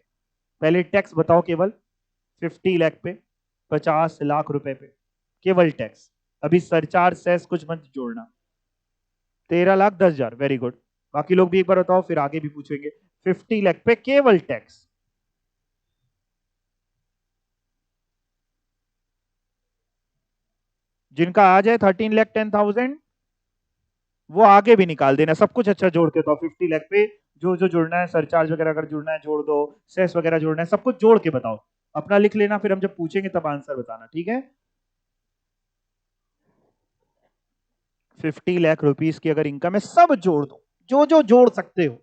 पहले टैक्स बताओ, केवल 50 लाख पे 50 लाख रुपए पे केवल टैक्स। अभी सरचार्ज सेस कुछ मत जोड़ना। 13,10,000, वेरी गुड। बाकी लोग भी एक बार बताओ, फिर आगे भी पूछेंगे। 50 लाख पे केवल टैक्स, जिनका आ जाए 13,10,000 वो आगे भी निकाल देना, सब कुछ अच्छा जोड़ के। तो 50 लाख पे जो जो जुड़ना है, सरचार्ज वगैरह अगर जुड़ना है जोड़ दो, सेस वगैरह जोड़ना है, सब कुछ जोड़ के बताओ। अपना लिख लेना, फिर हम जब पूछेंगे तब आंसर बताना, ठीक है? 50 लाख रुपीस की अगर इनकम है, सब जोड़ दो, जो जो जोड़ सकते हो,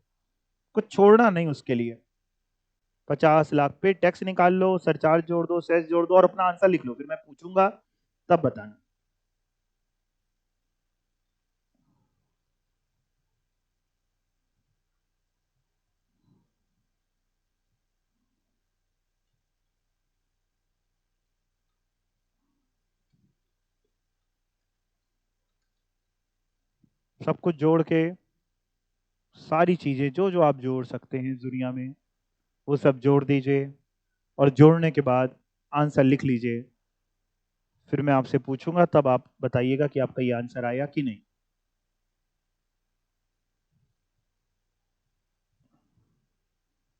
कुछ छोड़ना नहीं उसके लिए। 50 लाख पे टैक्स निकाल लो, सरचार्ज जोड़ दो, सेस जोड़ दो और अपना आंसर लिख लो, फिर मैं पूछूंगा तब बताना। सब कुछ जोड़ के सारी चीजें जो जो आप जोड़ सकते हैं इस दुनिया में, वो सब जोड़ दीजिए और जोड़ने के बाद आंसर लिख लीजिए। फिर मैं आपसे पूछूंगा तब आप बताइएगा कि आपका ये आंसर आया कि नहीं।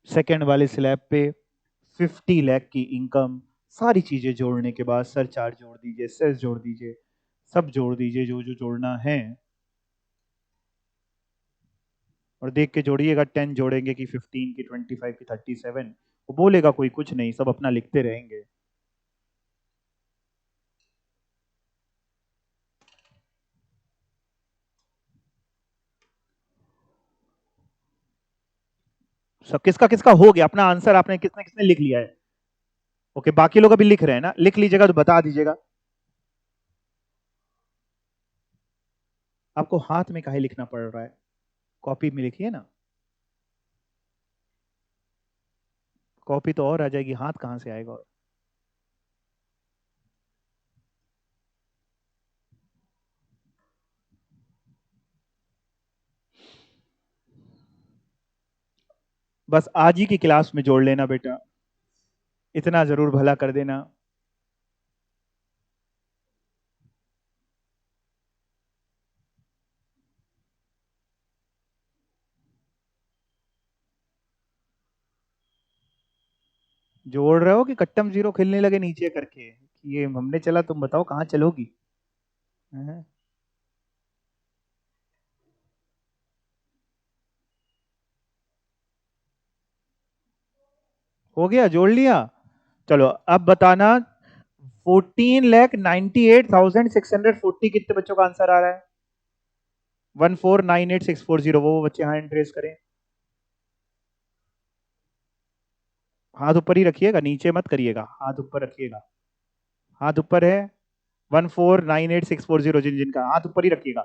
सेकंड वाले स्लैब पे 50 लाख की इनकम, सारी चीजें जोड़ने के बाद सरचार्ज जोड़ दीजिए, सेस जोड़ दीजिए, सब जोड़ दीजिए जो जो जोड़ना है, और देख के जोड़िएगा। 10 जोड़ेंगे कि 15 की 25 की 37, वो बोलेगा कोई कुछ नहीं, सब अपना लिखते रहेंगे। सब किसका किसका हो गया अपना आंसर, आपने किसने किसने लिख लिया है? ओके, बाकी लोग अभी लिख रहे हैं ना, लिख लीजिएगा तो बता दीजिएगा। आपको हाथ में काहे लिखना पड़ रहा है, कॉपी में लिखिए ना। कॉपी तो और आ जाएगी, हाथ कहां से आएगा? बस आज ही की क्लास में जोड़ लेना बेटा, इतना जरूर भला कर देना। जोड़ रहे हो कि कट्टम जीरो खेलने लगे नीचे करके कि ये हमने चला, तुम बताओ कहाँ चलोगी? हैं? हो गया, जोड़ लिया। चलो अब बताना, 14,98,640 कितने बच्चों का आंसर आ रहा है? 1498640, वो बच्चे हैंड रेस करें। हाथ ऊपर ही रखिएगा, नीचे मत करिएगा, हाथ ऊपर रखिएगा। हाथ ऊपर है। 1498640, जिन जिनका हाथ ऊपर ही रखिएगा।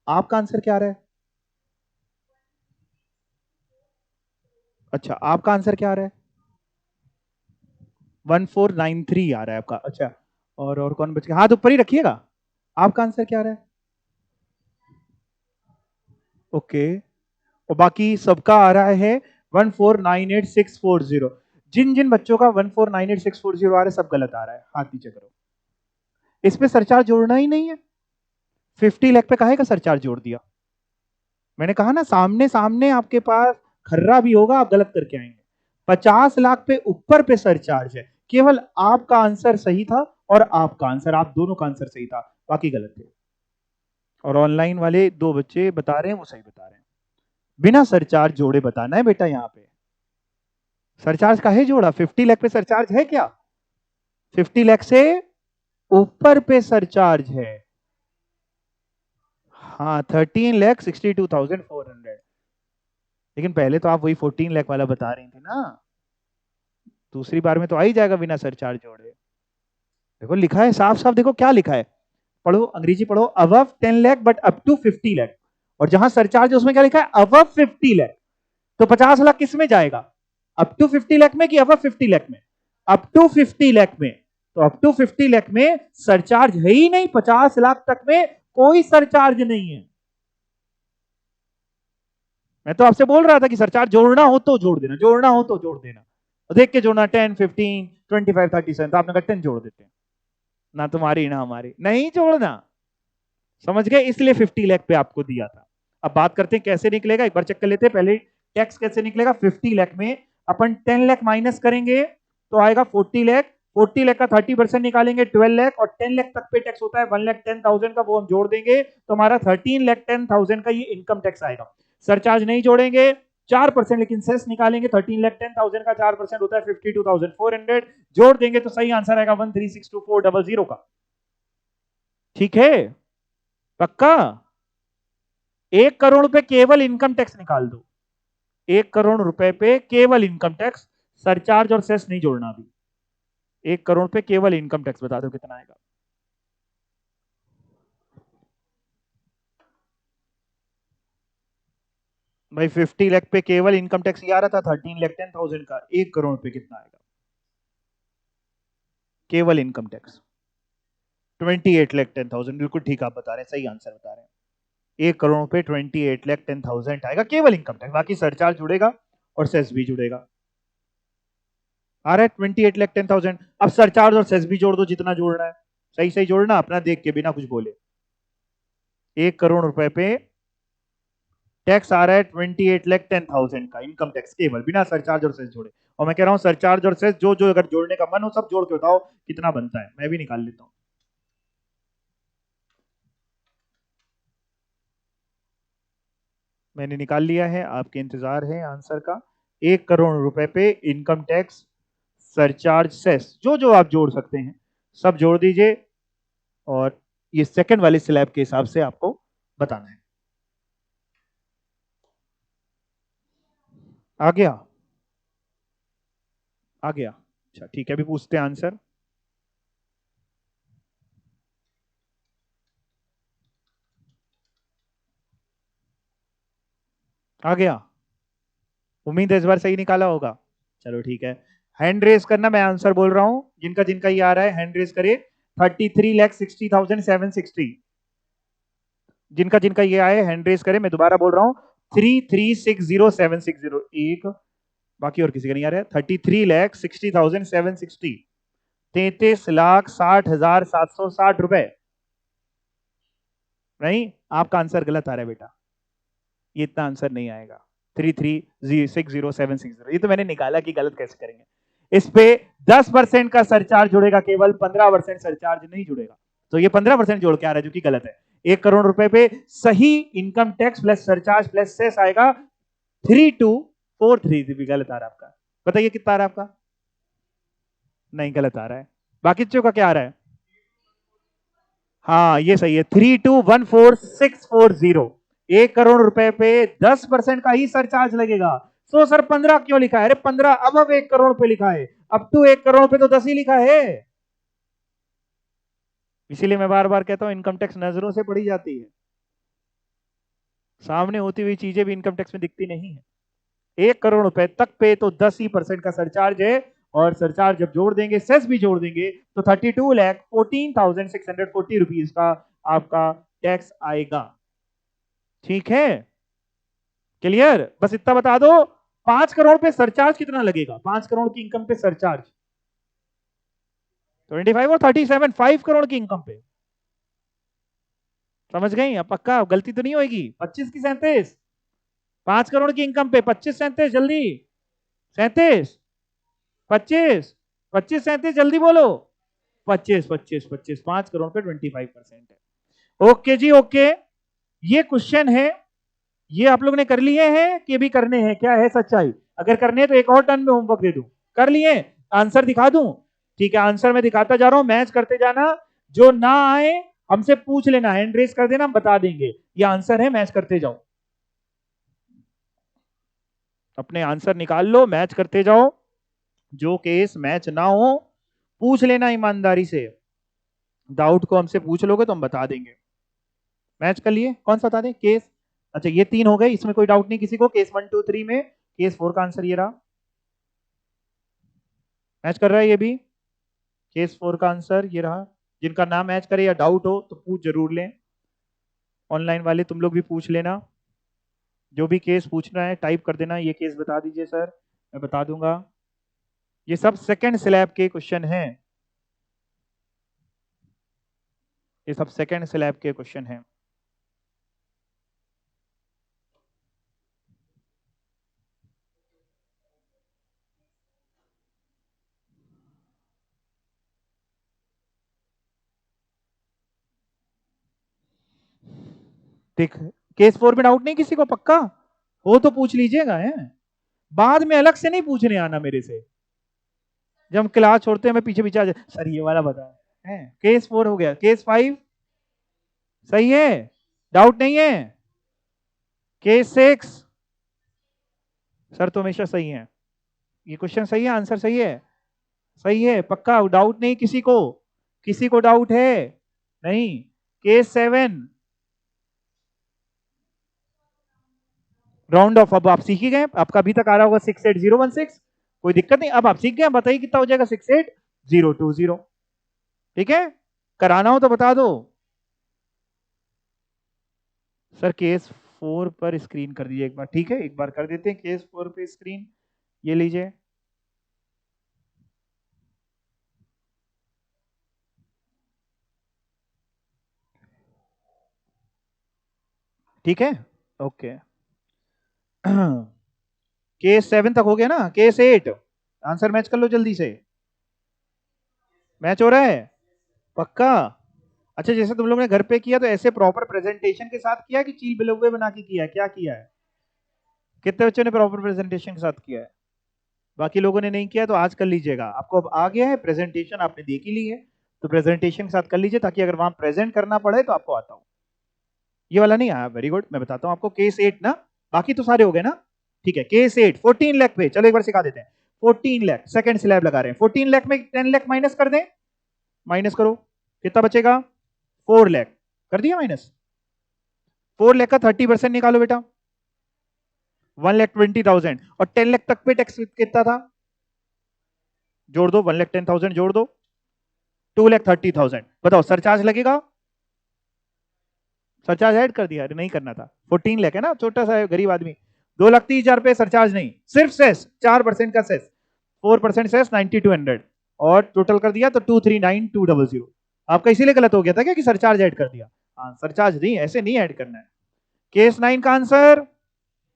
आपका आंसर क्या आ रहा है? अच्छा, आपका आंसर क्या आ रहा है? 1493 आ रहा है आपका। अच्छा, और कौन बच गया? हाथ ऊपर ही रखिएगा। आपका आंसर क्या आ रहा है? ओके, और बाकी सबका आ रहा है 1498640। जिन जिन बच्चों का 1498640 आ रहा है, सब गलत आ रहा है, हाथ नीचे करो। इस पे सरचार्ज जोड़ना ही नहीं है। 50 लाख पे काहे का सरचार्ज जोड़ दिया? मैंने कहा ना, सामने सामने आपके पास खर्रा भी होगा, आप गलत करके आएंगे। 50 लाख पे ऊपर पे सरचार्ज है, केवल आपका आंसर सही था और आपका आंसर, आप दोनों का आंसर सही था, बाकी गलत थे। और ऑनलाइन वाले दो बच्चे बता रहे हैं, वो सही बता रहे हैं। बिना सरचार्ज जोड़े बताना है बेटा यहाँ पे। सरचार्ज काहे जोड़ा? 50 लाख पे सरचार्ज है क्या? 50 लाख से ऊपर पे सरचार्ज है। हाँ, 13,62,400। लेकिन पहले तो आप वही 14 लाख वाला बता रही थी ना, दूसरी बार में तो आ ही जाएगा बिना सरचार्ज जोड़े। देखो लिखा है साफ साफ, देखो क्या लिखा है, पढ़ो अंग्रेजी पढ़ो। Above 10 lakh but up to 50 lakh, और जहां सरचार्ज है उसमें क्या लिखा है? अबव 50 लाख। तो 50 लाख किस में जाएगा? अप टू 50 लाख में कि अबव 50 लाख में? अप टू 50 लाख में। तो अप टू 50 लाख में सरचार्ज है ही नहीं, 50 लाख तक में कोई सरचार्ज नहीं है। मैं तो आपसे बोल रहा था कि सरचार्ज जोड़ना हो तो जोड़ देना, जोड़ना हो तो जोड़ देना, देख के जोड़ना। 10, 15, 25, 37, तो आपने कहा 10 जोड़ देते हैं। ना तुम्हारी ना हमारी, नहीं जोड़ना, समझ गए? इसलिए 50 लाख पे आपको दिया था। अब बात करते हैं कैसे निकलेगा, एक बार चेक कर लेते हैं पहले। टैक्स कैसे निकलेगा? 50 लाख में अपन 10 लाख माइनस करेंगे तो आएगा 40 लाख। 40 लाख का 30% निकालेंगे 12 लाख, और 10 लाख तक पे टैक्स होता है 1,10,000 का, वो हम जोड़ देंगे तो हमारा 13,10,000 का ये इनकम टैक्स आएगा। सरचार्ज नहीं जोड़ेंगे, 4%, लेकिन सेस निकालेंगे। 13,10,000 का 4% होता है 52,400, जोड़ देंगे तो सही आंसर आएगा 1362400 का। ठीक है, पक्का? 1 करोड़ रुपए केवल इनकम टैक्स निकाल दो, 1 करोड़ रुपए पे केवल इनकम टैक्स, सरचार्ज और सेस नहीं जोड़ना अभी। 1 करोड़ पे केवल इनकम टैक्स बता दो कितना आएगा। भाई 50 लाख पे केवल इनकम टैक्स ये आ रहा था 13,10,000 का, 1 करोड़ पे कितना आएगा केवल इनकम टैक्स? 28,10,000, बिल्कुल ठीक आप बता रहे हैं, सही आंसर बता रहे हैं। 1 करोड़ पे 28,10,000 आएगा केवल इनकम टैक्स, बाकी सरचार्ज जुड़ेगा और सेस भी जुड़ेगा। आ रहा है 28,10,000। अब सरचार्ज और सेस भी जोड़ दो जितना जोड़ना है, सही सही जोड़ना, अपना देख के बिना कुछ बोले। 1 करोड़ रुपए पे टैक्स आ रहा है 28,10,000 का इनकम टैक्स केवल, बिना सरचार्ज और सेस जोड़े। और मैं कह रहा हूं सरचार्ज और सेस जो जो अगर जोड़ने का मन हो सब जोड़ के बताओ कितना बनता है, मैं भी निकाल लेता हूं। मैंने निकाल लिया है, आपके इंतजार है आंसर का। 1 करोड़ रुपए पे इनकम टैक्स, सरचार्ज, सेस जो जो आप जोड़ सकते हैं सब जोड़ दीजिए, और ये सेकंड वाले स्लैब के हिसाब से आपको बताना है। आ गया? आ गया, अच्छा ठीक है, अभी पूछते हैं आंसर। आ गया? उम्मीद है इस बार सही निकाला होगा। चलो ठीक है, हैंड रेस करना, मैं आंसर बोल रहा हूं, जिनका जिनका ये आ रहा है हैंड रेस करे। 33,60,760, जिनका जिनका ये आए हैंड रेस करे, मैं दोबारा बोल रहा हूं 33,60,760, एक, बाकी और किसी का नहीं आ रहा है। 33,60,760, 33,60,760 रुपए। नहीं, आपका आंसर गलत आ रहा है बेटा, ये इतना आंसर नहीं आएगा। 33,60,760, ये तो मैंने निकाला कि गलत कैसे करेंगे। इस पे 10% का सरचार्ज जुड़ेगा केवल, 15% सरचार्ज नहीं जुड़ेगा, तो ये 15% जोड़ के आ रहा है जो कि गलत है। 1 करोड़ रुपए पे सही income tax plus surcharge plus cess आएगा 3243, भी गलत आ रहा है आपका। बताइए कितना आ रहा है आपका? नहीं, गलत आ रहा है। बाकी चीजों का क्या आ रहा है? हाँ ये सही है, 3214,640। 1 करोड़ रुपए पे 10% का ही सरचार्ज लगेगा। तो सर 15 क्यों लिखा है? अरे 15 अब 1 करोड़ पे लिखा है, अप टू 1 करोड़ पे तो 10 ही लिखा है। इसीलिए मैं बार बार कहता हूं इनकम टैक्स नजरों से पढ़ी जाती है, सामने होती हुई चीजें भी इनकम टैक्स में दिखती नहीं है। 1 करोड़ रुपए तक पे तो 10% का सरचार्ज है, और सरचार्ज जब जोड़ देंगे, सेस भी जोड़ देंगे, तो 32,14,640 का आपका टैक्स आएगा। ठीक है, क्लियर? बस इतना बता दो, 5 करोड़ पे सरचार्ज कितना लगेगा? 5 करोड़ की इनकम पे सरचार्ज 25 और 37, 5 करोड़ की इनकम पे। समझ गई? अब पक्का गलती तो नहीं होगी? 25 की 37, 5 करोड़ की इनकम पे 25 37, जल्दी 37, 25, 25 37, जल्दी बोलो। 25 25 25, 5 करोड़ पे 25% है। ओके जी, ओके। ये क्वेश्चन है, ये आप लोग ने कर लिए हैं कि भी करने हैं? क्या है सच्चाई? अगर करने हैं तो एक और टर्न में होमवर्क दे दूं। कर लिए? आंसर दिखा दूं? ठीक है, आंसर मैं दिखाता जा रहा हूं, मैच करते जाना। जो ना आए हमसे पूछ लेना, हैंड रेस कर देना, हम बता देंगे। ये आंसर है, मैच करते जाओ, अपने आंसर निकाल लो, मैच करते जाओ। जो केस मैच ना हो पूछ लेना ईमानदारी से, डाउट को हमसे पूछ लोगे तो हम बता देंगे। मैच कर लिए? कौन सा बता दें केस? अच्छा ये 3 हो गए, इसमें कोई डाउट नहीं किसी को। केस 1 2 3 में केस 4 का आंसर ये रहा। मैच कर रहा है ये भी, केस 4 का आंसर ये रहा। जिनका नाम मैच करे या डाउट हो तो पूछ जरूर लें। ऑनलाइन वाले तुम लोग भी पूछ लेना, जो भी केस पूछना है टाइप कर देना, ये केस बता दीजिए सर, मैं बता दूंगा। ये सब सेकंड स्लैब के क्वेश्चन हैं, ये सब सेकंड स्लैब के क्वेश्चन हैं। देख, केस 4 में डाउट नहीं किसी को? पक्का हो तो पूछ लीजिएगा, है बाद में अलग से नहीं पूछने आना मेरे से। जब हम क्लास छोड़ते हैं मैं पीछे पीछे आ जाए, सर ये वाला बता है। केस 4 हो गया, केस 5 सही है, डाउट नहीं है? K6 सर तो हमेशा सही है, ये क्वेश्चन सही है, आंसर सही है, सही है पक्का, डाउट नहीं किसी को, किसी को डाउट है नहीं? K7 राउंड ऑफ, अब आप सीख ही गए, आपका अभी तक आ रहा होगा 68016, कोई दिक्कत नहीं, अब आप सीख गए, बताइए कितना हो जाएगा? 68020। ठीक है, कराना हो तो बता दो। सर केस 4 पर स्क्रीन कर दीजिए एक बार, ठीक है, एक बार कर देते हैं केस 4 पे स्क्रीन, ये लीजिए। ठीक है, ओके। K7 तक हो गया ना? K8 आंसर मैच कर लो जल्दी से, मैच हो रहा है पक्का? अच्छा, जैसे तुम लोग ने घर पे किया तो ऐसे प्रॉपर प्रेजेंटेशन के साथ किया कि चील बिले हुए बना के किया, क्या किया है? कितने बच्चों ने प्रॉपर प्रेजेंटेशन के साथ किया है? बाकी लोगों ने नहीं किया तो आज कर लीजिएगा, आपको अब आ गया है, प्रेजेंटेशन आपने देख ही ली है, तो प्रेजेंटेशन के साथ कर लीजिए, ताकि अगर वहां प्रेजेंट करना पड़े तो आपको आता हो। ये वाला नहीं आया, वेरी गुड, मैं बताता हूँ आपको। K8 ना, बाकी तो सारे हो गए ना? ठीक है, K8 14 लाख पे, चलो एक बार सिखा देते हैं। 14 लाख सेकंड स्लैब लगा रहे हैं, 14 लाख में 10 लाख माइनस कर दें, माइनस करो, कितना बचेगा? 4 लाख, कर दिया माइनस। 4 लाख का 30% निकालो बेटा, 1,20,000, और 10 लाख तक पे टैक्स कितना था? जोड़ दो, 1,10,000 जोड़ दो, 2,30,000, बताओ सरचार्ज लगेगा? सरचार्ज ऐड कर दिया? अरे नहीं करना था, 14 लाख है ना, छोटा सा है, गरीब आदमी, 2,30,000 पे सरचार्ज नहीं, सिर्फ सेस 4% का सेस, 4% सेस 9200, और टोटल कर दिया तो 239,200। आपका इसीलिए गलत हो गया था क्या कि सरचार्ज ऐड कर दिया? हाँ, सरचार्ज नहीं, ऐसे नहीं ऐड करना है। K9 का आंसर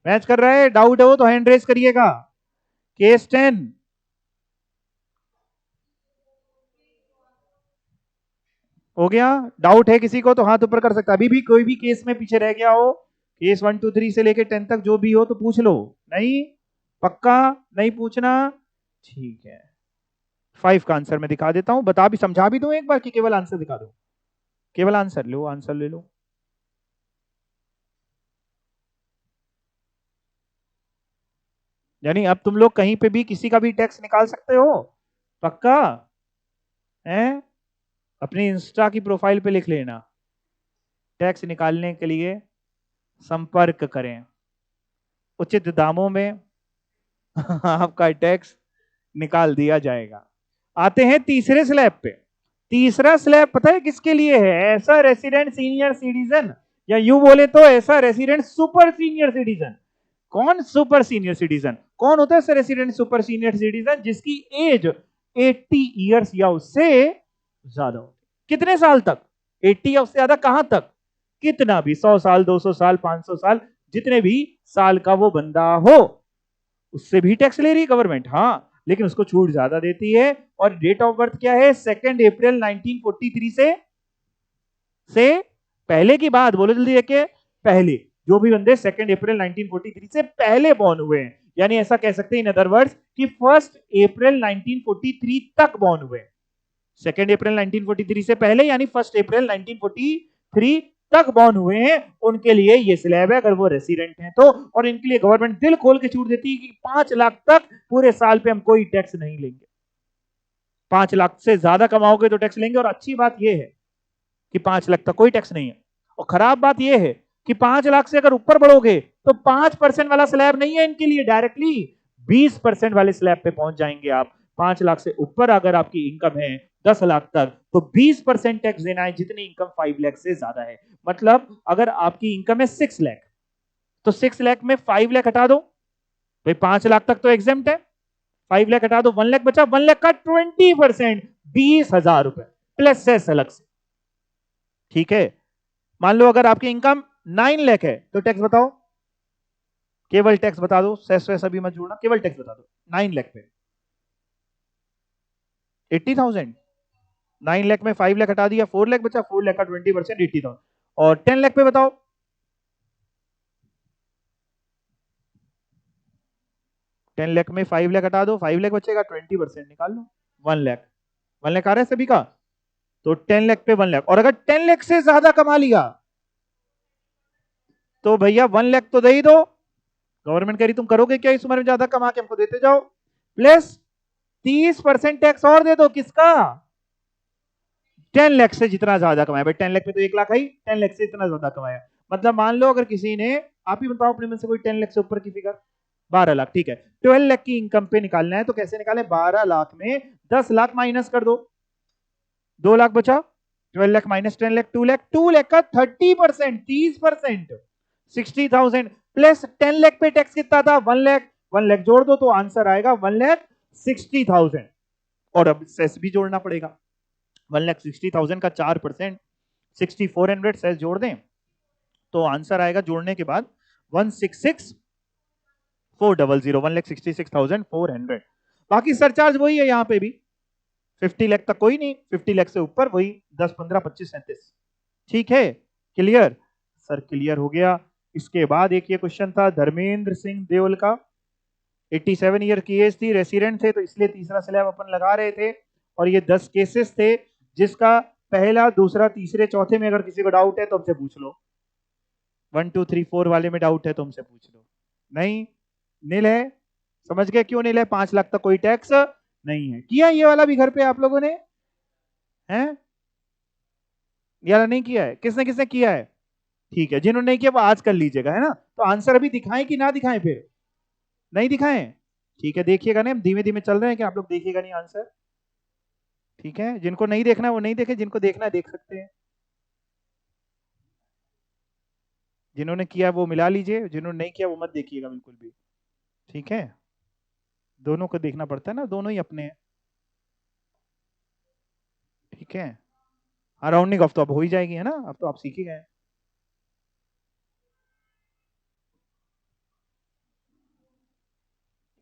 मैच कर रहा है, डाउट है वो तो हैंड रेस करिएगा। K10 हो गया, डाउट है किसी को तो हाथ ऊपर कर सकता है, अभी भी कोई भी केस में पीछे रह गया हो, केस 1 2 3 से लेके 10 तक जो भी हो तो पूछ लो। नहीं, पक्का नहीं पूछना? ठीक है, 5 का आंसर मैं दिखा देता हूं, बता भी समझा भी दूं एक बार कि केवल आंसर दिखा दो? केवल आंसर लो, आंसर ले लो। यानी अब तुम लोग कहीं पे भी किसी का भी टैक्स निकाल सकते हो, पक्का है? अपनी इंस्टा की प्रोफाइल पे लिख लेना, टैक्स निकालने के लिए संपर्क करें, उचित दामों में आपका टैक्स निकाल दिया जाएगा। आते हैं तीसरे स्लैब पे। तीसरा स्लैब पता है किसके लिए है? ऐसा रेसिडेंट सीनियर सिटीजन, या यूं बोले तो ऐसा रेसिडेंट सुपर सीनियर सिटीजन। कौन सुपर सीनियर सिटीजन? कौन होता है ऐसा रेसिडेंट सुपर सीनियर सिटीजन? जिसकी एज 80 ईयर्स या उससे ज्यादा हो। कितने साल तक? 80 या उससे ज्यादा, कहां तक? कितना भी, 100 साल, 200 साल, 500 साल, जितने भी साल का वो बंदा हो, उससे भी टैक्स ले रही है गवर्नमेंट, हाँ, लेकिन उसको छूट ज्यादा देती है। और डेट ऑफ बर्थ क्या है? 2 अप्रैल 1943 से पहले की बात बोलो जल्दी, देखे पहले, जो भी बंदे 2 अप्रैल 1943 से पहले बॉर्न हुए हैं, यानी ऐसा कह सकते हैं इन अदर वर्ड्स कि 1 अप्रैल 1943 तक बॉर्न हुए। 2 अप्रैल 1943 से पहले यानी 1 अप्रैल 1943 तक बॉर्न हुए हैं, उनके लिए ये स्लैब है, अगर वो रेसिडेंट हैं तो। और इनके लिए गवर्नमेंट दिल खोल के छूट देती है कि 5 लाख तक पूरे साल पे हम कोई टैक्स नहीं लेंगे, 5 लाख से ज्यादा कमाओगे तो टैक्स लेंगे। और अच्छी बात यह है कि 5 लाख तक कोई टैक्स नहीं है, और खराब बात यह है कि 5 लाख से अगर ऊपर बढ़ोगे तो 5% वाला स्लैब नहीं है इनके लिए, डायरेक्टली 20% वाले स्लैब पे पहुंच जाएंगे आप। 5 लाख से ऊपर अगर आपकी इनकम है 10 लाख तक तो 20% टैक्स देना है, जितनी इनकम 5 लाख से ज्यादा है। मतलब अगर आपकी इनकम है 6 लाख, तो 6 लाख में 5 लाख हटा दो, भाई 5 लाख तक तो एग्जेम्प्ट है, 5 लाख हटा दो, 1 लाख बचा, 1 लाख का 20%, 20,000 रुपए प्लस सेस अलग से। ठीक है, मान लो अगर आपकी इनकम 9 लाख है तो टैक्स बताओ, केवल टैक्स बता दो, सेस वेस अभी मत जोड़ना, केवल टैक्स बता दो। 9 लाख पे 80,000, 9 लाख में 5 लाख हटा दिया, 4 लाख बचा, 4 लाख का 20%, 80,000। और 10 लाख पे बताओ, 10 लाख में 5 लाख हटा दो, 5 लाख बचेगा, 20% निकाल लो, 1 लाख। 1 लाख आ रहा है सभी का? तो 10 लाख पे 1 लाख, और अगर 10 लाख से ज्यादा कमा लिया तो भैया 1 लाख तो दे ही दो, गवर्नमेंट कह रही तुम करोगे क्या इस उम्र में, ज्यादा कमा के हमको देते जाओ, प्लस 30% टैक्स और दे दो, किसका, 10 लाख से जितना ज्यादा कमाया। भाई 10 लाख में तो 1 लाख है, 10 लाख से इतना ज्यादा कमाया, मतलब मान लो अगर किसी ने, आप ही बताओ अपने में से कोई 10 लाख से ऊपर की फिगर, 12 लाख, ठीक है, 12 लाख की इनकम पे निकालना है तो कैसे निकाले, 12 लाख में 10 लाख माइनस कर दो, 2 लाख बचा, 12 लाख माइनस 10 लाख, 2 लाख, 2 लाख का 30%, 30%, 60,000 प्लस 10 लाख पे टैक्स कितना था, 1 लाख, 1 लाख जोड़ दो तो आंसर आएगा 1,60,000, और अब सेस भी जोड़ना पड़ेगा, 1,60,000 का 4%, 6,400 सेस जोड़ दें तो आंसर आएगा जोड़ने के बाद 1,66,400, 1,66,400। बाकी सरचार्ज वही है यहाँ पे भी, 50 लाख तक कोई नहीं, 50 लाख से ऊपर वही 10, 15, 25, 37, ठीक है, क्लियर, सर क्लियर हो गया। इसके बाद एक ये क्वेश्चन था धर्मेंद्र सिंह देओल का, 87 ईयर की एज थी, रेसिडेंट थे तो इसलिए तीसरा स्लैब अपन लगा रहे थे, और ये 10 केसेस थे, जिसका पहला, दूसरा, तीसरे, चौथे में अगर किसी को डाउट है तो हमसे पूछ लो, 1, 2, 3, 4 वाले में डाउट है तो हमसे पूछ लो, नहीं नील है, समझ गए क्यों नील है, 5 लाख तक कोई टैक्स नहीं है। किया ये वाला भी घर पे आप लोगों ने, हैं, ये वाला नहीं किया है, किसने किसने किया है, ठीक है, जिन्होंने नहीं किया वो आज कर लीजिएगा, है ना, तो आंसर अभी दिखाएं कि ना दिखाएं, फिर नहीं दिखाएं, ठीक है, देखिएगा नहीं, हम धीमे धीमे चल रहे हैं कि आप लोग देखिएगा नहीं आंसर, ठीक है, जिनको नहीं देखना है वो नहीं देखे, जिनको देखना है देख सकते हैं, जिन्होंने किया वो मिला लीजिए, जिन्होंने नहीं किया वो मत देखिएगा बिल्कुल भी, ठीक है, दोनों को देखना पड़ता है ना, दोनों ही अपने हैं, ठीक है, हाँ राउंडिंग ऑफ तो अब हो ही जाएगी, है ना, अब तो आप सीख ही गए,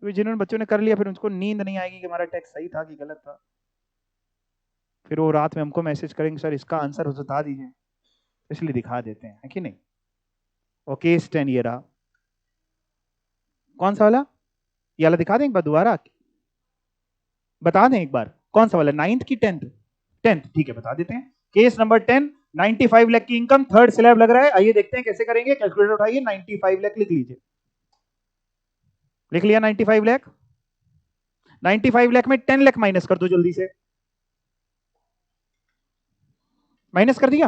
जिन्होंने बच्चों ने कर लिया फिर उनको नींद नहीं आएगी कि हमारा टेक्स्ट सही था कि गलत था, फिर वो रात में हमको मैसेज करेंगे सर इसका आंसर बता दीजिए, इसलिए दिखा देते हैं, है कि नहीं। ओके, केस 10 ये रहा, कौन सा वाला, ये वाला दिखा दें एक बार दोबारा, बता दें एक बार कौन सा वाला, 9th की 10th, 10th, ठीक है बता देते हैं, केस नंबर 10, 95 लाख की इनकम, थर्ड स्लैब लग रहा है, आइए देखते हैं कैसे करेंगे, कैलकुलेटर उठाइए, 95 लाख लिख लीजिए, लिख लिया 95 लाख, 95 लाख में 10 लाख माइनस कर दो जल्दी से, माइनस कर दिया,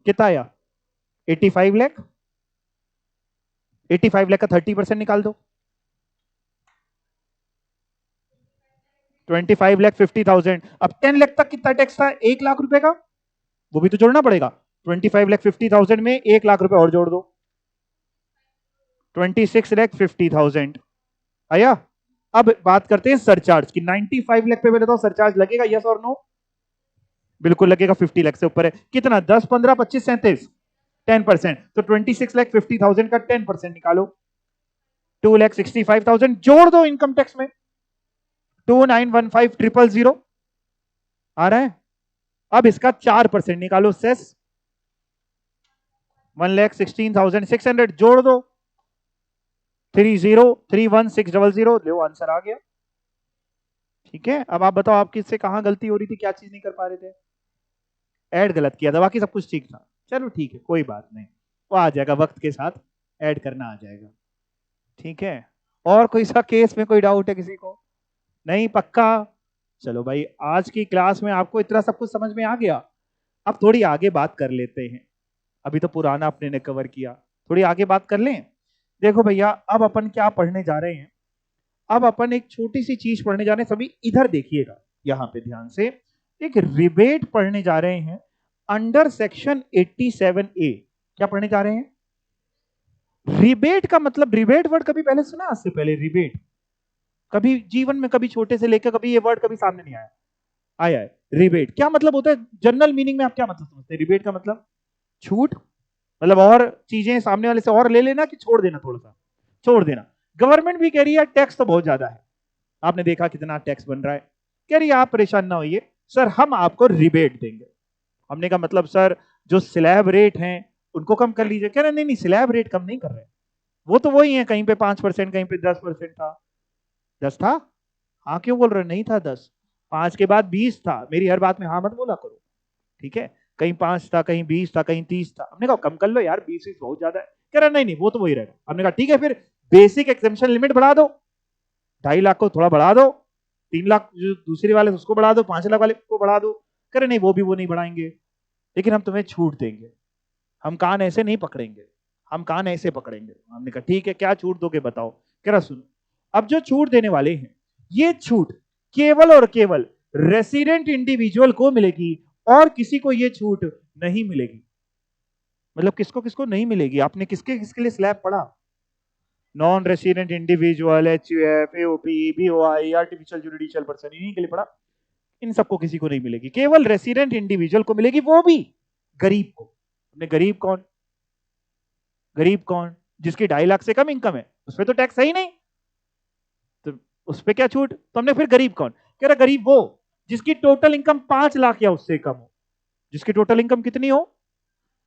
कितना आया, 85 लाख, 85 लाख का 30% निकाल दो, 25 लाख 50,000, अब 10 लाख तक कितना टैक्स था, 1 लाख रुपए का, वो भी तो जोड़ना पड़ेगा, 25 लाख 50,000 में 1 लाख रुपए और जोड़ दो, 26 लाख 50,000 आया। अब बात करते हैं सरचार्ज की, 95 लाख पे मैं बताऊं सरचार्ज लगेगा, यस और नो, बिल्कुल लगेगा, 50 लाख से ऊपर है, कितना, 10, 15, 25, 37, 10%, तो 26 लाख 50,000 का 10% निकालो, 2,65,000 जोड़ दो इनकम टैक्स में, 2915,000 आ रहा है, अब इसका 4% निकालो सेस, 1,16,600 जोड़ दो, 30,316,000, लो आंसर आ गया, ठीक है। अब आप बताओ आप किससे कहां गलती हो रही थी, क्या चीज नहीं कर पा रहे थे, ऐड गलत किया था, बाकी सब कुछ ठीक था, चलो ठीक है कोई बात नहीं, वो आ जाएगा वक्त के साथ, ऐड करना आ जाएगा, ठीक है। और कोई सा केस में कोई डाउट है किसी को, नहीं पक्का, चलो भाई आज की क्लास में आपको इतना सब कुछ समझ में आ गया, अब थोड़ी आगे बात कर लेते हैं, अभी तो पुराना अपने ने कवर किया, थोड़ी आगे बात कर लें। देखो भैया अब अपन क्या पढ़ने जा रहे हैं, अब अपन एक छोटी सी चीज पढ़ने जा रहे हैं, सभी इधर देखिएगा, यहां पे ध्यान से, एक रिबेट पढ़ने जा रहे हैं अंडर सेक्शन 87A, क्या पढ़ने जा रहे हैं, रिबेट का मतलब, रिबेट वर्ड कभी पहले सुना आज से पहले, रिबेट कभी जीवन में, कभी छोटे से लेकर कभी ये वर्ड कभी सामने नहीं आया, आया है, रिबेट क्या मतलब होता है, जनरल मीनिंग में आप क्या मतलब समझते हैं, रिबेट का मतलब छूट, मतलब और चीजें सामने वाले से और ले लेना कि छोड़ देना, थोड़ा सा छोड़ देना, गवर्नमेंट भी कह रही है टैक्स तो बहुत ज्यादा है, आपने देखा कितना टैक्स बन रहा है, कह रही है आप परेशान ना होइए सर हम आपको रिबेट देंगे, हमने कहा मतलब सर जो स्लैब रेट हैं उनको कम कर लीजिए, कह रहे नहीं नहीं स्लैब रेट कम नहीं कर रहे, वो तो वही है, कहीं पे 5%, कहीं पे 10% था, 10 था, हाँ क्यों बोल रहे, नहीं था 10, 5 के बाद 20 था, मेरी हर बात में हाँ मत बोला करो, ठीक है, कहीं 5 था, कहीं 20 था, कहीं 30 था, हमने कहा कम कर लो यार, 20 बहुत ज्यादा है, कह रहा नहीं नहीं वो तो वही रहेगा। हमने कहा ठीक है फिर बेसिक एग्जेम्पशन लिमिट बढ़ा दो, 2.5 लाख को थोड़ा बढ़ा दो, 3 लाख जो दूसरे वाले उसको बढ़ा दो, 5 लाख वाले को बढ़ा दो। कह रहे नहीं वो नहीं बढ़ाएंगे, लेकिन हम तुम्हें छूट देंगे, हम कान ऐसे नहीं पकड़ेंगे, हम कान ऐसे पकड़ेंगे। हमने कहा ठीक है क्या छूट दोगे बताओ। कह रहा सुनो, अब जो छूट देने वाले हैं ये छूट केवल और केवल रेसिडेंट इंडिविजुअल को मिलेगी और किसी को ये छूट नहीं मिलेगी। मतलब किसको किसको नहीं मिलेगी? आपने किसके किसके लिए स्लैब पढ़ा? Non resident individual, HUF, AOP, BOI, artificial judicial person, इन्हीं के लिए पढ़ा। इन सबको किसी को नहीं मिलेगी, केवल रेसिडेंट इंडिविजुअल को मिलेगी, वो भी गरीब को। हमने गरीब कौन? गरीब कौन? जिसकी 2.5 लाख से कम इनकम है, उस पर तो टैक्स है ही नहीं, तो उस पर क्या छूट? तो हमने फिर गरीब कौन? कह रहा गरीब वो जिसकी टोटल इनकम 5 लाख या उससे कम हो। जिसकी टोटल इनकम कितनी हो?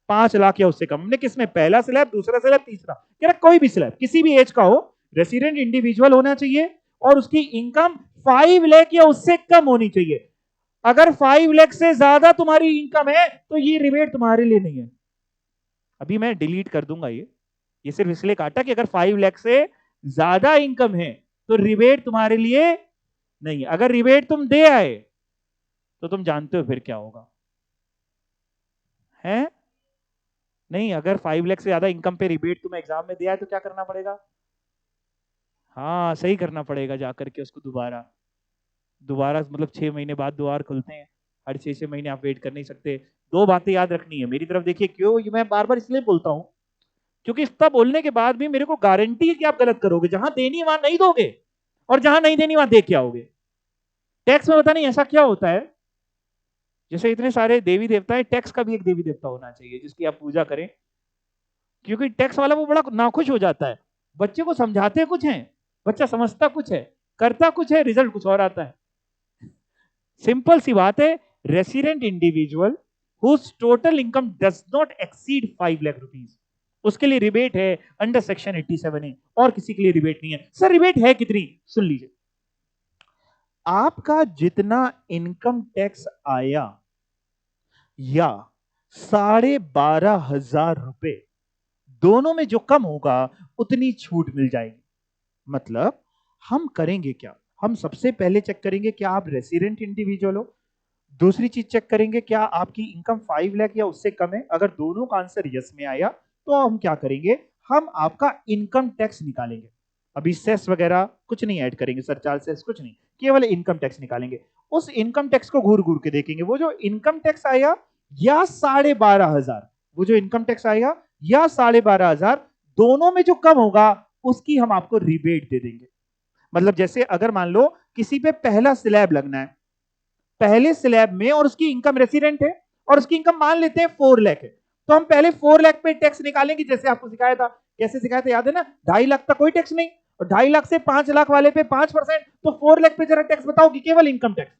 5 लाख या उससे कम। हमने किसमें? पहला स्लैब, दूसरा स्लैब, तीसरा। कह रहा कोई भी स्लैब, किसी भी एज का हो, रेसिडेंट इंडिविजुअल होना चाहिए और उसकी इनकम 5 लाख या उससे कम होनी चाहिए। अगर 5 लाख से ज्यादा तुम्हारी इनकम है तो ये रिबेट तुम्हारे लिए नहीं है। अभी मैं डिलीट कर दूंगा ये सिर्फ इसलिए काटा कि अगर 5 लाख से ज्यादा इनकम है तो रिबेट तुम्हारे लिए नहीं है। अगर रिबेट तुम दे आए तो तुम जानते हो फिर क्या होगा, है नहीं? अगर 5 लाख से ज्यादा इनकम पे रिबेट तुम एग्जाम में दिया है तो क्या करना पड़ेगा? हाँ सही करना पड़ेगा, जाकर के उसको दोबारा मतलब 6 महीने बाद द्वार खुलते हैं, हर 6 महीने आप वेट कर नहीं सकते। 2 बातें याद रखनी है, मेरी तरफ देखिए। क्यों ये मैं बार बार इसलिए बोलता हूं क्योंकि इतना बोलने के बाद भी मेरे को गारंटी है कि आप गलत करोगे। जहां देनी वहां नहीं दोगे और जहां नहीं देनी वहां दे के आओगे। टैक्स में पता नहीं ऐसा क्या होता है, जैसे इतने सारे देवी देवता है, टैक्स का भी एक देवी देवता होना चाहिए जिसकी आप पूजा करें, क्योंकि टैक्स वाला वो बड़ा नाखुश हो जाता है। बच्चे को समझाते कुछ है, बच्चा समझता कुछ है, करता कुछ है, रिजल्ट कुछ और आता है। सिंपल सी बात है, resident individual whose total income does not exceed 5 lakh rupees, उसके लिए रिबेट है अंडर सेक्शन 87A, और किसी के लिए रिबेट नहीं है। सर रिबेट है कितनी? सुन लीजिए, आपका जितना इनकम टैक्स आया या 12,500 रुपए, दोनों में जो कम होगा उतनी छूट मिल जाएगी। मतलब हम करेंगे क्या? हम सबसे पहले चेक करेंगे क्या आप रेसिडेंट इंडिविजुअल हो। दूसरी चीज चेक करेंगे क्या आपकी इनकम 5 लाख या उससे कम है। अगर दोनों का आंसर यस में आया तो हम क्या करेंगे? हम आपका इनकम टैक्स निकालेंगे। अभी सेस वगैरह कुछ नहीं ऐड करेंगे, सरचार्ज सेस कुछ नहीं, केवल इनकम टैक्स निकालेंगे। उस इनकम टैक्स को घूर घूर के देखेंगे, वो जो इनकम टैक्स आया या 12,500, वो जो इनकम टैक्स आएगा या 12,500, दोनों में जो कम होगा उसकी हम आपको रिबेट दे देंगे। मतलब जैसे अगर मान लो किसी पे पहला स्लैब लगना है, पहले स्लैब में, और उसकी इनकम रेसिडेंट है और उसकी इनकम मान लेते हैं 4 लाख है, तो हम पहले 4 लाख पे टैक्स निकालेंगे। जैसे आपको सिखाया था, कैसे सिखाया था याद है ना? 2.5 लाख तक कोई टैक्स नहीं, और 2.5 लाख से 5 लाख वाले पे 5%, तो 4 लाख पे जरा टैक्स बताओ कि केवल इनकम टैक्स,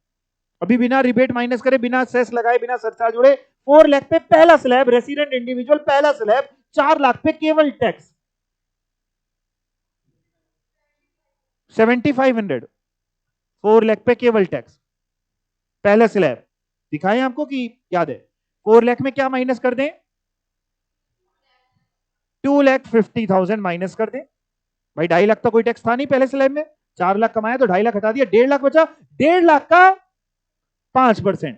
अभी बिना रिबेट माइनस करे, बिना सेस लगाए, बिना सरचार्ज जोड़े, 4 लाख पे पहला स्लैब रेसिडेंट इंडिविजुअल, पहला स्लैब 4 लाख पे केवल टैक्स 7500, 4 लाख पे केवल टैक्स पहला स्लैब। दिखाएं आपको कि याद है? 4 लाख में क्या माइनस कर दें? 2,50,000 माइनस कर दें। भाई 2.5 लाख का कोई टैक्स था नहीं पहले स्लैब में, 4 लाख कमाया तो 2.5 लाख हटा दिया, 1.5 लाख बचा, 1.5 लाख का 5%,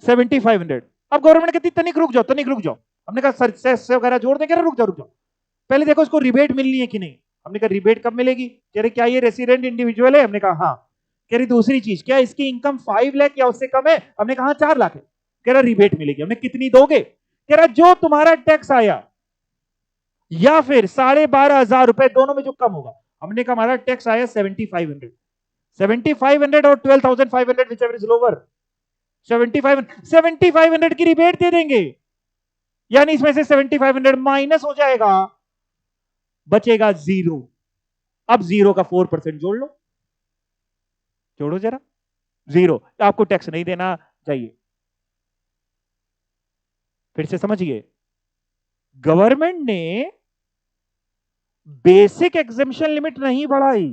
7,500। अब गवर्नमेंट कहती तनिक रुक जाओ, तनिक रुक जाओ। हमने कहा सर सेस वगैरह जोड़ दें, रुक जाओ रुक जाओ, पहले देखो इसको रिबेट मिलनी है कि नहीं। हमने कहा रिबेट कब मिलेगी? कह रहे क्या ये रेसिडेंट इंडिविजुअल है? हमने कहा हाँ। कह रही दूसरी चीज क्या इसकी इनकम 5 लाख या उससे कम है? हमने कहा 4 लाख है। कह रहा रिबेट मिलेगी। हमने कितनी दोगे? कह रहा जो तुम्हारा टैक्स आया या फिर 12,500 रुपए, दोनों में जो कम होगा। हमने कहा हमारा टैक्स आया 7,500, 7,500 और 12,500 विच एवर इज लोअर, 7,500 की रिबेट दे देंगे, यानी इसमें से 7,500 माइनस हो जाएगा, बचेगा 0। अब 0 का 4% जोड़ लो, जोड़ो जरा, 0, आपको टैक्स नहीं देना चाहिए। फिर से समझिए, गवर्नमेंट ने बेसिक एग्जेम्पशन लिमिट नहीं बढ़ाई,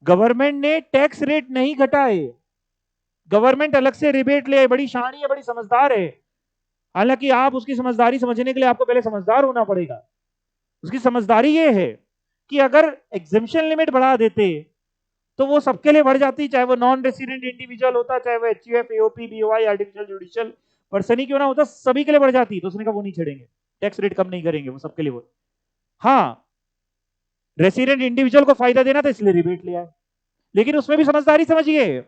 गवर्नमेंट ने टैक्स रेट नहीं घटाए, गवर्नमेंट अलग से रिबेट ले, बड़ी शानी है, बड़ी समझदार है। हालांकि आप उसकी समझदारी समझने के लिए आपको पहले समझदार होना पड़ेगा। उसकी समझदारी ये है कि अगर एग्जेम्पशन लिमिट बढ़ा देते तो वो सबके लिए बढ़ जाती, चाहे वो नॉन रेसिडेंट इंडिविजुअल होता, चाहे वो HUF, AOP, BOI, artificial judicial person ही क्यों ना होता, सभी के लिए बढ़ जाती। तो उसने कहा वो नहीं छेड़ेंगे, टैक्स रेट कम नहीं करेंगे, वो सबके लिए वो। हाँ, रेसिडेंट इंडिविजुअल को फायदा देना था इसलिए रिबेट लिया है, लेकिन उसमें भी समझदारी समझिए।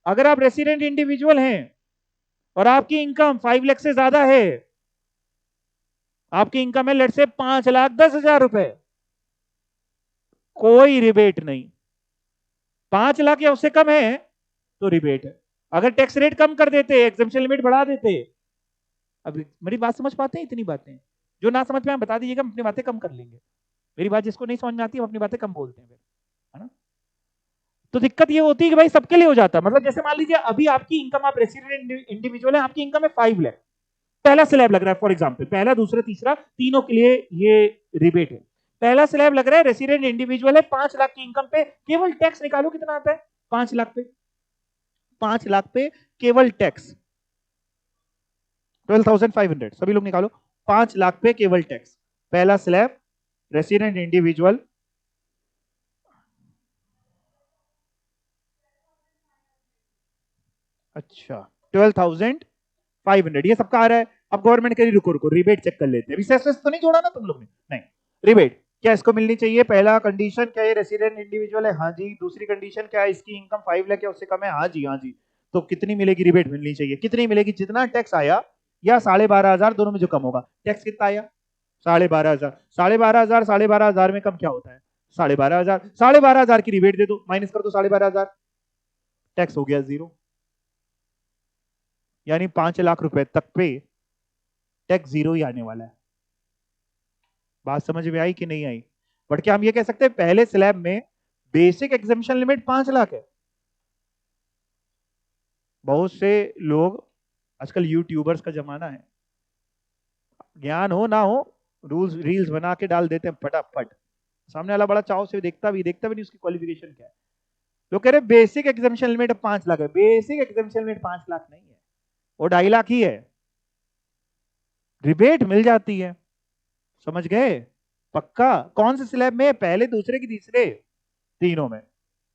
अगर आप रेसिडेंट इंडिविजुअल हैं और आपकी इनकम 5 लाख से ज्यादा है, आपकी इनकम है लेट से 5,10,000 रुपए, कोई रिबेट नहीं। 5 लाख या उससे कम है तो रिबेट है। अगर टैक्स रेट कम कर देते, एग्जेम्पशन लिमिट बढ़ा देते, अब मेरी बात समझ पाते हैं? इतनी बातें जो ना समझ में बता दीजिएगा, हम अपनी बातें कम कर लेंगे। मेरी बात जिसको नहीं समझ में आती है हम अपनी बातें कम बोलते हैं, है ना। तो दिक्कत ये होती है कि भाई सबके लिए हो जाता, मतलब जैसे मान लीजिए अभी आपकी इनकम, आप रेसिडेंट इंडिविजुअल है, आपकी इनकम है 5 लाख, पहला स्लैब लग रहा है फॉर एग्जांपल, पहला दूसरा तीसरा तीनों के लिए ये रिबेट है। पहला स्लैब लग रहा है, रेसिडेंट इंडिविजुअल है, 5 लाख की इनकम पे केवल टैक्स निकालो, कितना आता है? 5 लाख पे, 5 लाख पे केवल टैक्स 12,500, सभी लोग निकालो। 5 लाख पे केवल टैक्स, पहला स्लैब रेसिडेंट इंडिविजुअल, अच्छा 12,500 ये सबका आ रहा है। अब गवर्नमेंट कह रही रुको रुको रिबेट चेक कर लेते हैं, रिसेस तो नहीं जोड़ा ना तुम लोग ने? नहीं, रिबेट क्या इसको मिलनी चाहिए? पहला कंडीशन क्या है, रेसिडेंट इंडिविजुअल है, हाँ जी। दूसरी कंडीशन क्या है, इसकी इनकम 5 लाख या उससे कम है, हाँ जी हाँ जी। तो कितनी मिलेगी रिबेट? मिलनी चाहिए। कितनी मिलेगी? जितना टैक्स आया या 12,500 दोनों में जो कम होगा। टैक्स कितना आया? 12,500। 12,500 12,500 में कम क्या होता है? 12,500। 12,500 की रिबेट दे दो, माइनस कर दो 12,500, टैक्स हो गया जीरो। यानी 5 लाख रुपए तक पे टैक्स जीरो ही आने वाला है। बात समझ में आई कि नहीं आई? बट क्या हम ये कह सकते हैं पहले स्लैब में बेसिक एग्जेम्पशन लिमिट 5 लाख है? बहुत से लोग, आजकल यूट्यूबर्स का जमाना है, ज्ञान हो ना हो रूल्स रील्स बना के डाल देते हैं फटाफट। सामने वाला बड़ा चाव से देखता भी नहीं उसकी क्वालिफिकेशन क्या है। लोग कह रहे बेसिक एग्जेम्पशन लिमिट 5 लाख है। बेसिक एग्जेम्पशन लिमिट 5 लाख नहीं है, वो 2.5 लाख ही है। रिबेट मिल जाती है, समझ गए? पक्का? कौन से स्लैब में? पहले, दूसरे की तीसरे? तीनों में।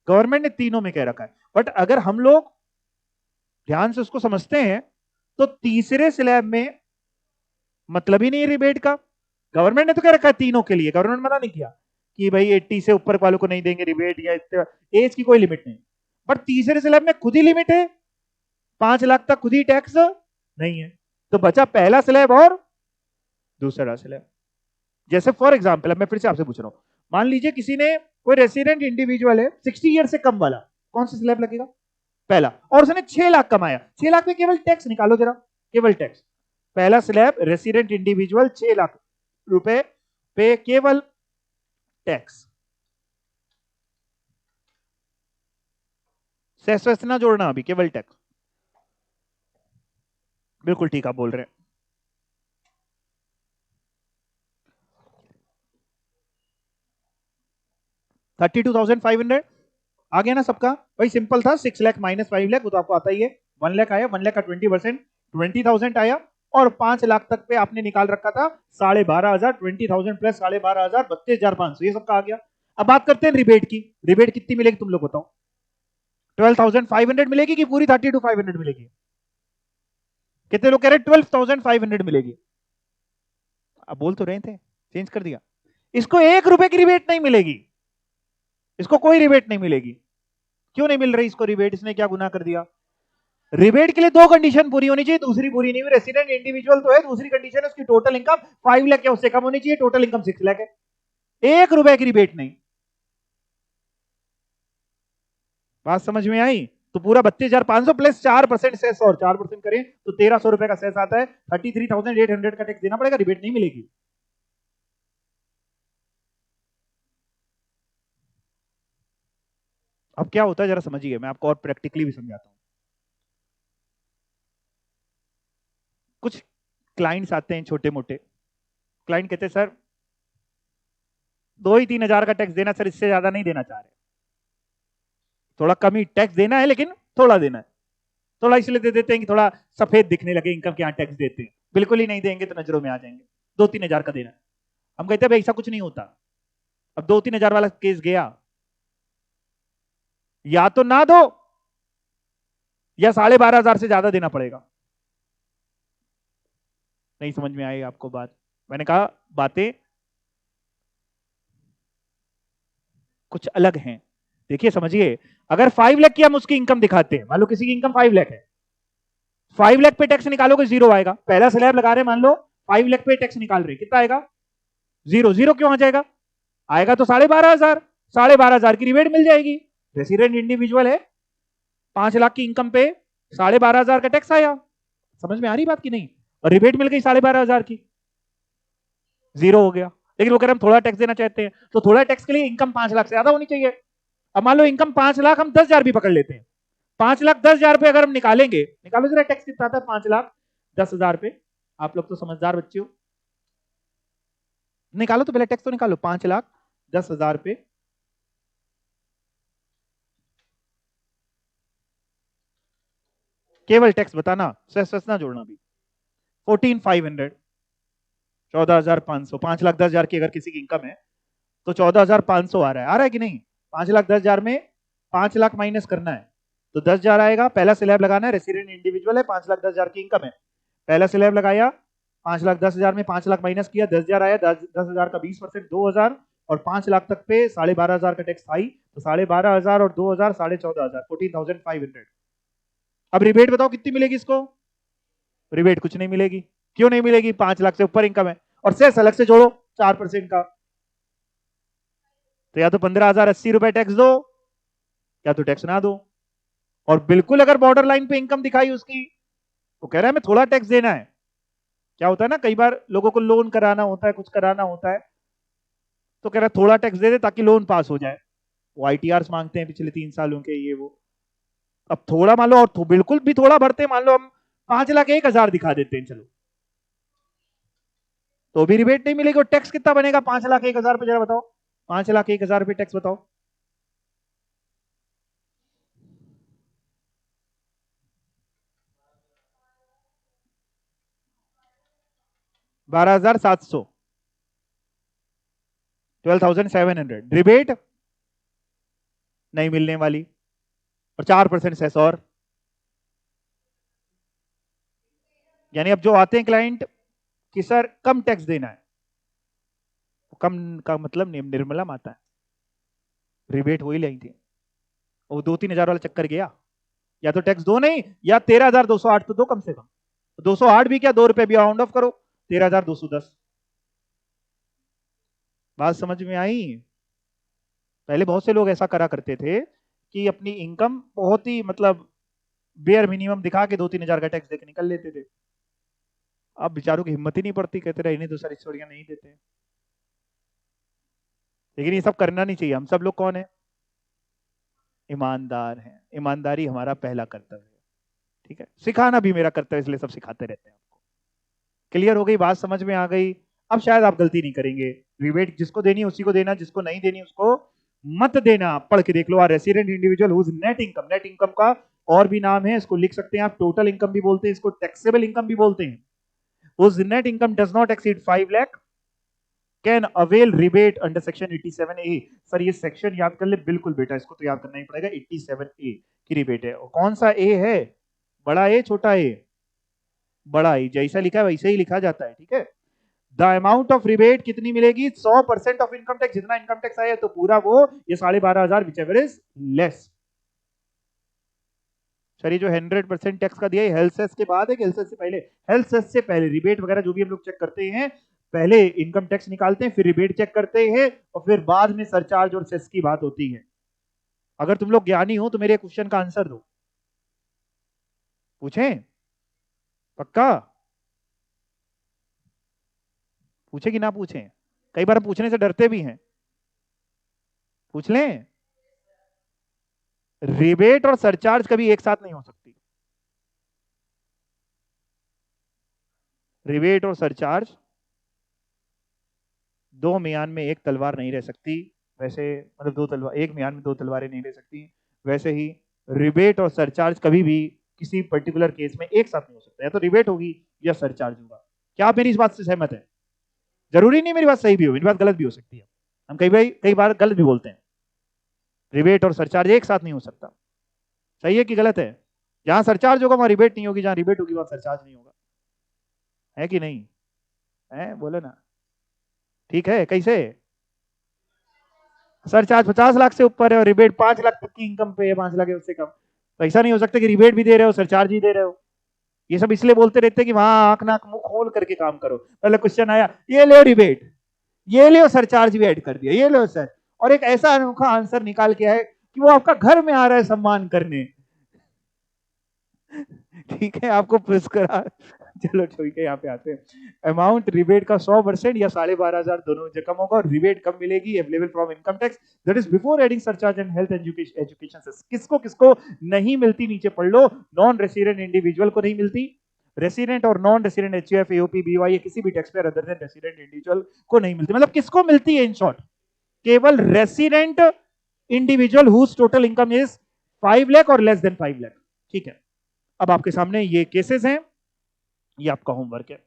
गवर्नमेंट ने तीनों में कह रखा है। बट अगर हम लोग ध्यान से उसको समझते हैं तो तीसरे स्लैब में मतलब ही नहीं रिबेट का। गवर्नमेंट ने तो कह रखा है तीनों के लिए, गवर्नमेंट मना नहीं किया कि भाई 80 से ऊपर वालों को नहीं देंगे रिबेट, या एज की कोई लिमिट नहीं। बट तीसरे स्लैब में खुद ही लिमिट है, 5 लाख तक खुद ही टैक्स नहीं है। तो बचा पहला स्लैब और दूसरा स्लैब। जैसे फॉर एग्जाम्पल, अब मैं फिर से आपसे पूछ रहा हूं, मान लीजिए किसी ने, कोई रेसिडेंट इंडिविजुअल है 60 ईयर से कम वाला, कौन सा स्लैब लगेगा? पहला। और उसने 6 लाख कमाया, 6 लाख में केवल टैक्स निकालो जरा, केवल टैक्स। पहला स्लैब रेसिडेंट इंडिविजुअल 6 लाख रुपए पे केवल टैक्स, सेस ना जोड़ना अभी, केवल टैक्स। बिल्कुल ठीक आप बोल रहे हैं। 32,500 आ गया ना सबका? भाई सिंपल था, 6 लाख माइनस 5 लाख वो तो आपको आता ही है। 1 लाख आया, 1 लाख का 20%, 20,000 आया। और 5 लाख तक पे आपने निकाल रखा था 12,500, 20,000 प्लस 12,500, 32,500, ये सबका आ गया। अब बात करते हैं रिबेट की। रिबेट कितनी मिलेगी तुम लोग बताओ? 12,500 मिलेगी कि पूरी 32,500 मिलेगी? कितने लोग कह रहे हैं 12,500 मिलेगी? अब बोल तो रहे थे, चेंज कर दिया। इसको 1 रुपए की रिबेट नहीं मिलेगी, इसको कोई रिबेट नहीं मिलेगी। क्यों नहीं मिल रही इसको रिबेट? इसने क्या गुनाह कर दिया? रिबेट के लिए 2 कंडीशन पूरी होनी चाहिए, दूसरी पूरी नहीं हुई। रेसिडेंट इंडिविजुअल तो है, दूसरी कंडीशन है उसकी टोटल इनकम 5 लाख या उससे कम होनी चाहिए, टोटल इनकम 6 लाख है। 1 रुपए की रिबेट नहीं। बात समझ में आई? तो पूरा 32,500 प्लस 4% सेस, और 4% करें तो 1,300 रुपए का सेस आता है। 33,800 का टैक्स देना पड़ेगा, रिबेट नहीं मिलेगी। अब क्या होता है जरा समझिए, मैं आपको और प्रैक्टिकली भी समझाता हूं। कुछ क्लाइंट्स आते हैं छोटे मोटे, क्लाइंट कहते हैं सर 2 ही 3 हजार का टैक्स देना सर, इससे ज्यादा नहीं देना चाह रहे, थोड़ा कम ही टैक्स देना है लेकिन थोड़ा देना है। थोड़ा इसलिए दे देते हैं कि थोड़ा सफेद दिखने लगे इनकम के यहाँ टैक्स देते हैं, बिल्कुल ही नहीं देंगे तो नजरों में आ जाएंगे। 2-3 हजार का देना। हम कहते हैं भाई ऐसा कुछ नहीं होता। अब 2-3 हजार वाला केस गया, या तो ना दो या 12,500 से ज्यादा देना पड़ेगा। नहीं समझ में आई आपको बात? मैंने कहा बातें कुछ अलग हैं। देखिए समझिए, अगर 5 लाख की हम उसकी इनकम दिखाते हैं, मान लो किसी की इनकम 5 लाख है, 5 लाख पे टैक्स निकालोगे जीरो आएगा। पहला स्लैब लगा रहे मान लो 5 लाख पे टैक्स निकाल रहे, कितना आएगा? जीरो। जीरो क्यों आ जाएगा? आएगा तो 12,500, 12,500 की रिबेट मिल जाएगी। रेसिडेंट इंडिविजुअल है, 5 लाख की इनकम पे 12,500 का टैक्स आया। समझ में आ रही बात की नहीं? और रिबेट मिल गई 12,500 की, जीरो हो गया। लेकिन वो कह रहे हम थोड़ा टैक्स देना चाहते हैं, तो थोड़ा टैक्स के लिए इनकम 5 लाख से ज्यादा होनी चाहिए। अब मान लो इनकम 5 लाख, हम 10,000 भी पकड़ लेते हैं। 5 लाख 10,000 पे अगर हम निकालेंगे, निकालो जरा टैक्स कितना था 5 लाख 10,000 पे। आप लोग तो समझदार बच्चे हो, निकालो तो पहले टैक्स तो निकालो। 5 लाख 10,000 पे केवल टैक्स बताना, सेस ना जोड़ना भी। 14,500, 14,500। 5 लाख 10,000 की अगर किसी की इनकम है तो 14,500 आ रहा है कि नहीं? 5 लाख 10,000 में 5 लाख माइनस करना है तो 10,000 आएगा। पहला स्लैब लगाना है, रेसिडेंट इंडिविजुअल है, 5 लाख 10,000 की इनकम है। पहला स्लैब लगाया, 5 लाख 10,000 में 5 लाख माइनस किया, 10,000 आया। 10,000 का 20% 2,000, और 5 लाख तक पे 12,500 का टैक्स आई, तो 12,500 और 2,000 14,500, 14,500। अब रिबेट बताओ कितनी मिलेगी इसको? रिबेट कुछ नहीं मिलेगी। क्यों नहीं मिलेगी? 5 लाख से ऊपर इनकम है, और सेस अलग से जोड़ो 4% का। तो या तो 15,080 रुपए टैक्स दो, या तो टैक्स ना दो। और बिल्कुल अगर बॉर्डर लाइन पे इनकम दिखाई उसकी, तो कह रहा है हमें थोड़ा टैक्स देना है। क्या होता है ना, कई बार लोगों को लोन कराना होता है, कुछ कराना होता है, तो कह रहा है थोड़ा टैक्स दे दे ताकि लोन पास हो जाए। वो ITRs मांगते हैं पिछले 3 सालों के, ये वो। अब थोड़ा मान लो, और बिल्कुल भी थोड़ा बढ़ते हैं, मान लो हम 5,01,000 दिखा देते हैं, चलो, तो भी रिबेट नहीं मिलेगी। और टैक्स कितना बनेगा 5,01,000 पे? जरा बताओ, 5,01,000 पे टैक्स बताओ। 12,700, 12,700 रिबेट नहीं मिलने वाली, और 4% सेस। और यानी अब जो आते हैं क्लाइंट कि सर कम टैक्स देना है, कम का मतलब निर्मलम आता है, रिबेट वही लाई थी, वो 2-3 हजार वाला चक्कर गया। या तो टैक्स दो नहीं, या 13,208 तो दो कम से कम। 208 भी क्या, 2 रुपए भी राउंड ऑफ करो, 13,210। बात समझ में आई? पहले बहुत से लोग ऐसा करा करते थे कि अपनी इनकम बहुत ही मतलब बेयर मिनिमम दिखा के 2-3 हजार का टैक्स देके निकल लेते थे। अब बेचारों की हिम्मत ही नहीं पड़ती, कहते रहे इन्हें तो सारी छोड़ियां नहीं देते। लेकिन ये सब करना नहीं चाहिए। हम सब लोग कौन है? ईमानदार हैं। ईमानदारी हमारा पहला कर्तव्य है, ठीक है? सिखाना भी मेरा कर्तव्य, इसलिए सब सिखाते रहते हैं आपको। क्लियर हो गई बात? समझ में आ गई? अब शायद आप गलती नहीं करेंगे। रिबेट जिसको देनी है उसी को देना, जिसको नहीं देनी उसको मत देना। पढ़ के देख लो, resident individual whose net income. Net income का और भी नाम है, इसको लिख सकते हैं आप, टोटल इनकम भी बोलते हैं इसको, टैक्सेबल इनकम भी बोलते हैं। whose net income does not exceed 5 lakh can avail rebate under section 87A। Sir ये सेक्शन याद कर ले, बिल्कुल बेटा, इसको तो याद करना ही पड़ेगा। 87A की रिबेट है। और कौन सा ए है? बड़ा ए छोटा ए? बड़ा ए। जैसा लिखा है वैसे ही लिखा जाता है, ठीक है? द अमाउंट ऑफ रिबेट कितनी मिलेगी? 100% ऑफ इनकम टैक्स। जितना इनकम टैक्स आया तो पूरा वो, ये 12,500 which ever is less. Sir ये जो 100% टैक्स का दिया है, हेल्थ सेस के बाद है कि हेल्थ सेस से पहले? हेल्थ सेस से पहले। रिबेट वगैरह जो भी हम लोग चेक करते हैं, पहले इनकम टैक्स निकालते हैं, फिर रिबेट चेक करते हैं, और फिर बाद में सरचार्ज और सेस की बात होती है। अगर तुम लोग ज्ञानी हो तो मेरे क्वेश्चन का आंसर दो। पूछें? पक्का पूछे कि ना पूछें? कई बार पूछने से डरते भी हैं। पूछ लें? रिबेट और सरचार्ज कभी एक साथ नहीं हो सकती। रिबेट और सरचार्ज दो म्यान में एक तलवार नहीं रह सकती। वैसे मतलब दो तलवार, एक म्यान में दो तलवारें नहीं रह सकती। वैसे ही रिबेट और सरचार्ज कभी भी किसी पर्टिकुलर केस में एक साथ नहीं हो सकता। या तो रिबेट होगी या सरचार्ज होगा। क्या आप मेरी इस बात से सहमत है? जरूरी नहीं मेरी बात सही भी हो, मेरी बात गलत भी हो सकती है, हम कई बार गलत भी बोलते हैं। रिबेट और सरचार्ज एक साथ नहीं हो सकता। सही है कि गलत है? जहां सरचार्ज होगा वहां रिबेट नहीं होगी, जहां रिबेट होगी वहां सरचार्ज नहीं होगा। है कि नहीं? है, बोलो ना। ठीक है, कैसे? सरचार्ज 50 लाख से ऊपर है और रिबेट 5 लाख तक की इनकम पे है, 5 लाख है उससे कम, तो ऐसा नहीं हो सकता कि रिबेट भी दे रहे हो सरचार्ज ही दे रहे हो। ये सब इसलिए बोलते रहते हैं कि वहां आंख नाक मुंह खोल करके काम करो। पहले क्वेश्चन आया, ये ले रिबेट, ये ले सरचार्ज भी ऐड कर दिया, ये लो सर, और एक ऐसा अनोखा आंसर निकाल के आए कि वो आपका घर में आ रहा है सम्मान करने। ठीक है, आपको पुरस्कार। चलो ठीक है, यहाँ पे आते हैं। अमाउंट रिबेट का 100% या 12,500 दोनों में कम होगा, और रिबेट कब मिलेगी? Available from income tax, that is before adding surcharge and health education cess. किसको किसको नहीं मिलती? नीचे पढ़ लो। नॉन रेसिडेंट इंडिविजुअल को नहीं मिलती, रेसिडेंट और non resident HUF AOP BOI किसी भी tax payer other than resident individual को नहीं मिलती। मतलब किसको मिलती है? इन शॉर्ट, केवल resident individual whose total income is 5 lakh और लेस देन 5 लाख। ठीक है, अब आपके सामने ये केसेस हैं, ये आपका होमवर्क है।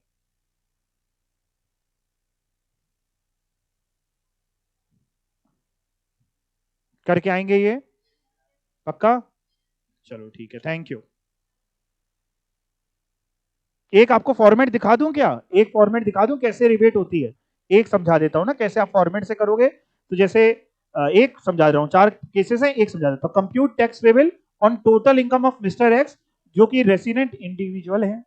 करके आएंगे ये? पक्का? चलो ठीक है, थैंक यू। एक आपको फॉर्मेट दिखा दूं क्या? एक फॉर्मेट दिखा दूं कैसे रिबेट होती है? एक समझा देता हूं ना कैसे आप फॉर्मेट से करोगे। तो जैसे एक समझा रहा हूं, 4 केसेस हैं, एक समझा देता हूं। Compute tax payable on total income of mister x, जो कि रेसिडेंट इंडिविजुअल है।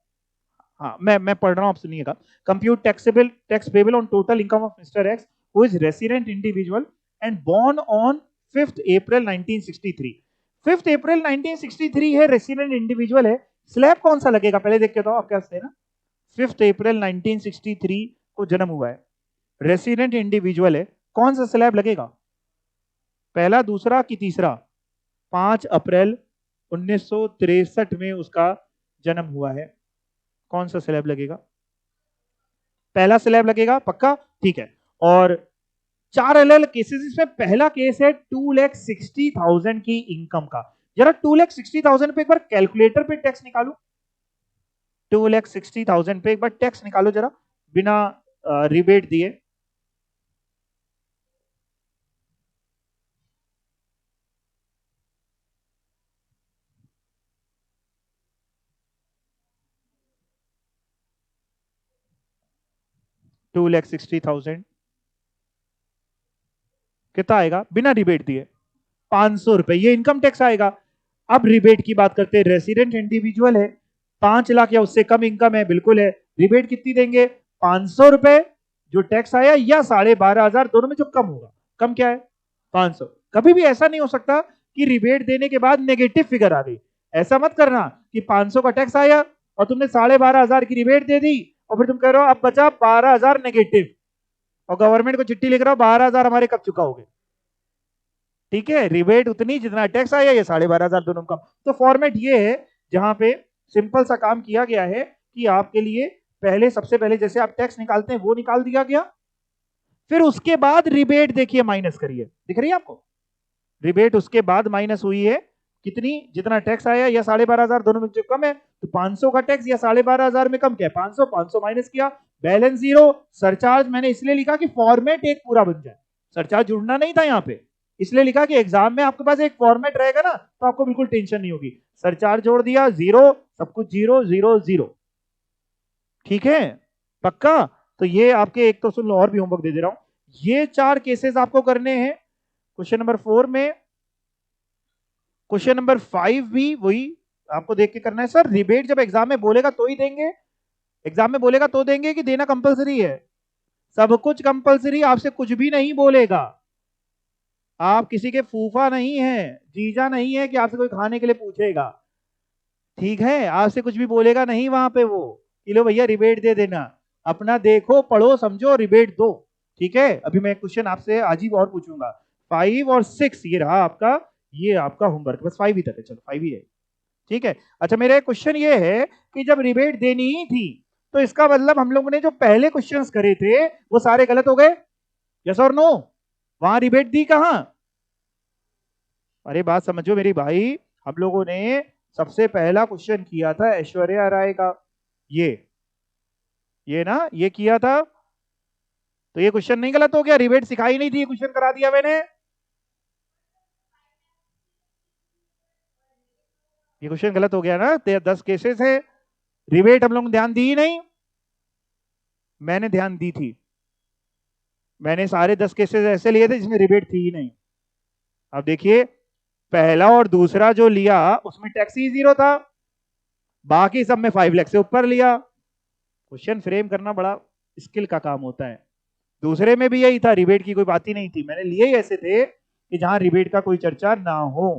हाँ, मैं पढ़ रहा हूं, आप सुनिएगा। Compute tax payable on total income of mister X who is resident individual and born on 5th April 1963। 5th April 1963 है, रेसिडेंट इंडिविजुअल है। स्लैब कौन सा लगेगा पहले देख के तो आप क्या है ना। 5th अप्रैल 1963 को जन्म हुआ है, रेसिडेंट इंडिविजुअल है, कौन सा स्लैब लगेगा? पहला, दूसरा कि तीसरा? 5 अप्रैल 1963 में उसका जन्म हुआ है, कौन सा स्लैब लगेगा? पहला स्लैब लगेगा, पक्का? ठीक है। और 4 अलग केसेस, इसमें पहला केस है 2,60,000 की इनकम का। जरा 2,60,000 पे एक बार कैलकुलेटर पे टैक्स निकालो। 2,60,000 पे एक बार टैक्स निकालो जरा, बिना रिबेट दिए। $2,60,000 कितना आएगा बिना रिबेट दिए? 500 रुपए, ये इनकम टैक्स आएगा। अब रिबेट की बात करते हैं। रेसिडेंट इंडिविजुअल है, 5 लाख या उससे कम इनकम है, बिल्कुल है। रिबेट कितनी देंगे? 500 रुपए, जो टैक्स आया, या 12,500, दोनों में जो कम होगा। कम क्या है? 500। कभी भी ऐसा नहीं हो सकता कि रिबेट देने के बाद नेगेटिव फिगर आ गई। ऐसा मत करना कि 500 का टैक्स आया और तुमने 12,500 की रिबेट दे दी और फिर तुम कह रहे हो अब बचा 12,000 नेगेटिव, और गवर्नमेंट को चिट्ठी लिख रहा हो 12,000 हमारे कब चुका होगे। ठीक है, रिबेट उतनी जितना टैक्स आया, ये 12,500 दोनों कम। तो फॉर्मेट ये है जहां पे सिंपल सा काम किया गया है कि आपके लिए पहले, सबसे पहले जैसे आप टैक्स निकालते हैं वो निकाल दिया गया, फिर उसके बाद रिबेट देखिए माइनस करिए, दिख रही है आपको? रिबेट उसके बाद माइनस हुई है, कितनी? जितना टैक्स आया या 12,500 दोनों में जो कम है, तो 500 का टैक्स या 12,500 में कम क्या है? 500, 500 माइनस किया, बैलेंस जीरो। सरचार्ज मैंने इसलिए लिखा कि फॉर्मेट एक पूरा बन जाए, सरचार्ज जुड़ना नहीं था यहाँ पे, इसलिए लिखा कि एग्जाम में आपके पास एक फॉर्मेट रहेगा ना, तो आपको बिल्कुल टेंशन नहीं होगी। सरचार्ज जोड़ दिया, जीरो, सब कुछ जीरो जीरो जीरो। ठीक है, पक्का? तो ये आपके, एक तो सुन लो, और भी होमवर्क दे दे रहा हूं। ये 4 केसेस आपको करने हैं क्वेश्चन नंबर 4 में। क्वेश्चन नंबर 5 भी वही आपको देख के करना है। सर रिबेट जब एग्जाम में बोलेगा तो ही देंगे, एग्जाम में बोलेगा तो देंगे कि देना कंपलसरी है? सब कुछ कंपलसरी, आपसे कुछ भी नहीं बोलेगा। आप किसी के फूफा नहीं है, जीजा नहीं है कि आपसे कोई खाने के लिए पूछेगा। ठीक है, आपसे कुछ भी बोलेगा नहीं वहां पे वो कि लो भैया रिबेट दे देना। अपना देखो, पढ़ो, समझो, रिबेट दो। ठीक है, अभी मैं क्वेश्चन आपसे आज ही और पूछूंगा। 5 और 6 ये रहा आपका, ये आपका होमवर्क, बस 5 ही तक है, चलो 5 ही है। ठीक है, अच्छा मेरा क्वेश्चन ये है कि जब रिबेट देनी ही थी, तो इसका मतलब हम लोगों ने जो पहले क्वेश्चंस करे थे वो सारे गलत हो गए? यस और नो? वहां रिबेट दी कहां? अरे बात समझो मेरी भाई, हम लोगों ने सबसे पहला क्वेश्चन किया था ऐश्वर्या राय का, ये ये ना, ये किया था, तो ये क्वेश्चन नहीं गलत हो गया? रिबेट सिखाई नहीं थी, ये क्वेश्चन करा दिया मैंने। ये क्वेश्चन गलत हो गया ना? 10 केसेस है, रिबेट हम लोग ने ध्यान दी ही नहीं। मैंने ध्यान दी थी, मैंने सारे 10 केसेस ऐसे लिए थे जिसमें रिबेट थी ही नहीं। अब देखिए, पहला और दूसरा जो लिया उसमें टैक्स ही 0 था, बाकी सब में 5 लाख से ऊपर लिया। क्वेश्चन फ्रेम करना बड़ा स्किल का काम होता है। दूसरे में भी यही था, रिबेट की कोई बात ही नहीं थी, मैंने लिए ही ऐसे थे कि जहां रिबेट का कोई चर्चा ना हो।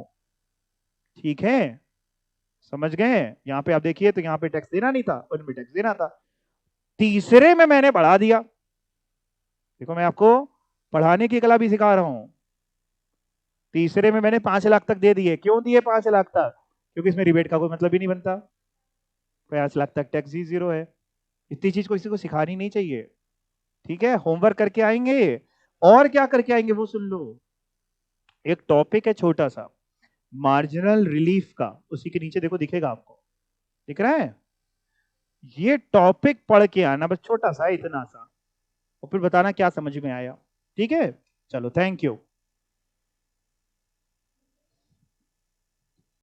ठीक है, समझ गए? यहाँ पे आप देखिए, तो यहाँ पे टैक्स देना नहीं था, उनमें टैक्स देना था। तीसरे में मैंने बढ़ा दिया। देखो, मैं आपको पढ़ाने की कला भी सिखा रहा हूं। तीसरे में मैंने 5 लाख तक दे दिए। क्यों दिए 5 लाख तक? क्योंकि इसमें रिबेट का कोई मतलब ही नहीं बनता, 5 लाख तक टैक्स ही 0 है। इतनी चीज को किसी को सिखानी नहीं चाहिए। ठीक है, होमवर्क करके आएंगे। और क्या करके आएंगे वो सुन लो। एक टॉपिक है छोटा सा, मार्जिनल रिलीफ का, उसी के नीचे देखो, दिखेगा आपको, दिख रहा है? ये टॉपिक पढ़ के आना, बस छोटा सा, इतना सा, और फिर बताना क्या समझ में आया। ठीक है, चलो, थैंक यू।